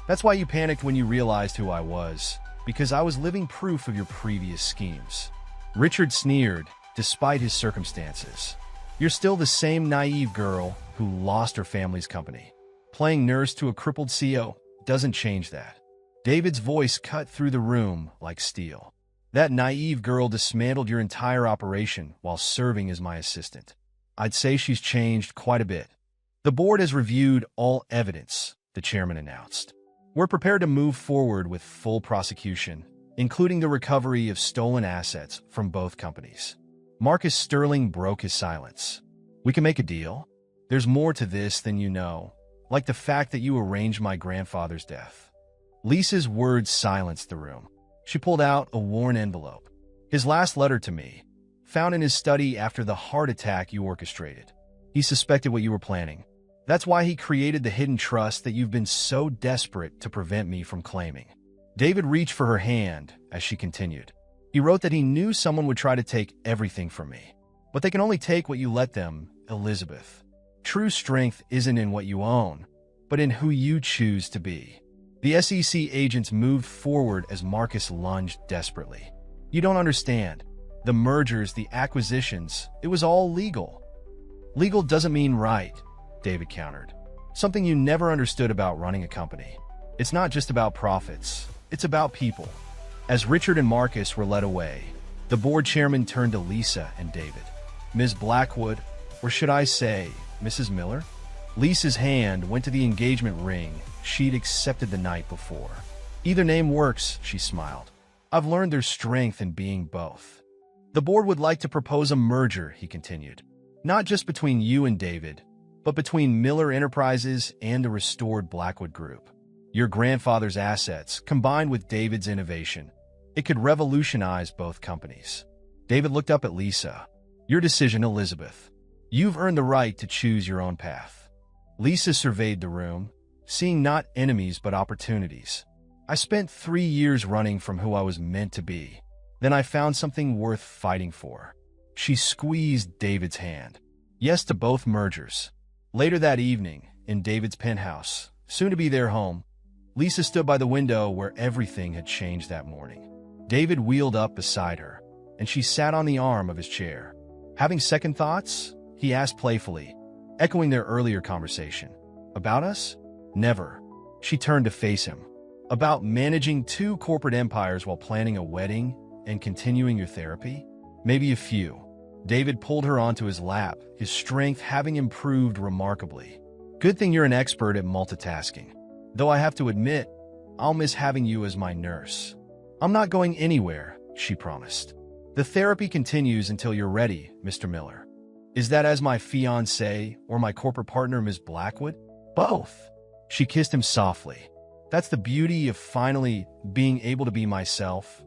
Speaker 1: "That's why you panicked when you realized who I was, because I was living proof of your previous schemes." Richard sneered, despite his circumstances. "You're still the same naive girl who lost her family's company. Playing nurse to a crippled CEO doesn't change that." David's voice cut through the room like steel. "That naive girl dismantled your entire operation while serving as my assistant. I'd say she's changed quite a bit." "The board has reviewed all evidence," the chairman announced. "We're prepared to move forward with full prosecution, including the recovery of stolen assets from both companies." Marcus Sterling broke his silence. "We can make a deal. There's more to this than you know, like the fact that you arranged my grandfather's death." Lisa's words silenced the room. She pulled out a worn envelope. "His last letter to me, found in his study after the heart attack you orchestrated. He suspected what you were planning. That's why he created the hidden trust that you've been so desperate to prevent me from claiming." David reached for her hand as she continued. "He wrote that he knew someone would try to take everything from me. But they can only take what you let them, Elizabeth. True strength isn't in what you own, but in who you choose to be." The SEC agents moved forward as Marcus lunged desperately. "You don't understand. The mergers, the acquisitions, it was all legal." "Legal doesn't mean right," David countered. "Something you never understood about running a company. It's not just about profits. It's about people." As Richard and Marcus were led away, the board chairman turned to Lisa and David. "Ms. Blackwood, or should I say, Mrs. Miller?" Lisa's hand went to the engagement ring she'd accepted the night before. "Either name works," she smiled. I've learned there's strength in being both. The board would like to propose a merger, he continued. Not just between you and David, but between Miller Enterprises and the restored Blackwood Group. Your grandfather's assets, combined with David's innovation, it could revolutionize both companies. David looked up at Lisa. Your decision, Elizabeth. You've earned the right to choose your own path. Lisa surveyed the room, seeing not enemies but opportunities. I spent 3 years running from who I was meant to be. Then I found something worth fighting for. She squeezed David's hand. Yes to both mergers. Later that evening, in David's penthouse, soon to be their home, Lisa stood by the window where everything had changed that morning. David wheeled up beside her, and she sat on the arm of his chair. Having second thoughts? He asked playfully, echoing their earlier conversation. About us? Never. She turned to face him. About managing 2 corporate empires while planning a wedding and continuing your therapy? Maybe a few. David pulled her onto his lap, his strength having improved remarkably. Good thing you're an expert at multitasking. Though I have to admit, I'll miss having you as my nurse. I'm not going anywhere, she promised. The therapy continues until you're ready, Mr. Miller. Is that as my fiancé or my corporate partner, Ms. Blackwood? Both. She kissed him softly. That's the beauty of finally being able to be myself,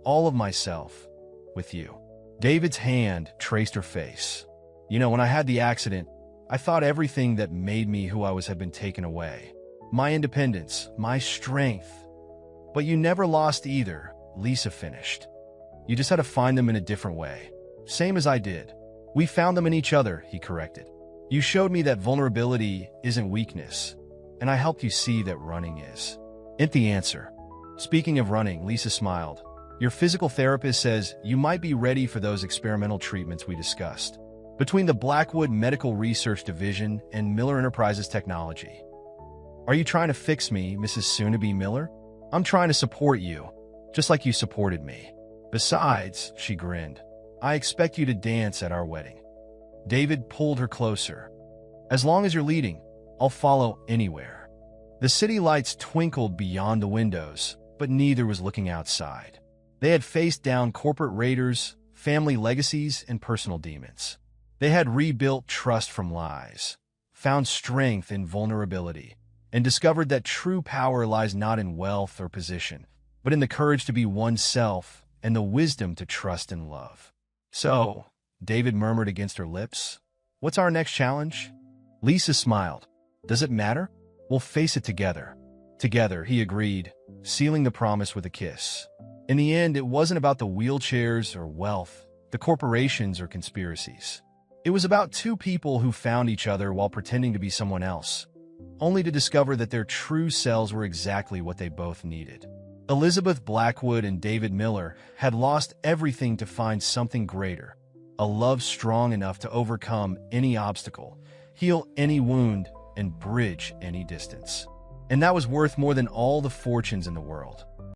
Speaker 1: all of myself, with you. David's hand traced her face. You know, when I had the accident, I thought everything that made me who I was had been taken away. My independence, my strength. But you never lost either, Lisa finished. You just had to find them in a different way. Same as I did. We found them in each other, he corrected. You showed me that vulnerability isn't weakness, and I helped you see that running is. Ain't the answer. Speaking of running, Lisa smiled. Your physical therapist says you might be ready for those experimental treatments we discussed. Between the Blackwood Medical Research Division and Miller Enterprises Technology. Are you trying to fix me, Mrs. Soon-to-be Miller? I'm trying to support you, just like you supported me. Besides, she grinned, I expect you to dance at our wedding. David pulled her closer. As long as you're leading, I'll follow anywhere. The city lights twinkled beyond the windows, but neither was looking outside. They had faced down corporate raiders, family legacies, and personal demons. They had rebuilt trust from lies, found strength in vulnerability, and discovered that true power lies not in wealth or position, but in the courage to be oneself and the wisdom to trust and love. So, David murmured against her lips, what's our next challenge? Lisa smiled. Does it matter? We'll face it together. Together, he agreed, sealing the promise with a kiss. In the end, it wasn't about the wheelchairs or wealth, the corporations or conspiracies. It was about 2 people who found each other while pretending to be someone else, only to discover that their true selves were exactly what they both needed. Elizabeth Blackwood and David Miller had lost everything to find something greater, a love strong enough to overcome any obstacle, heal any wound, and bridge any distance. And that was worth more than all the fortunes in the world.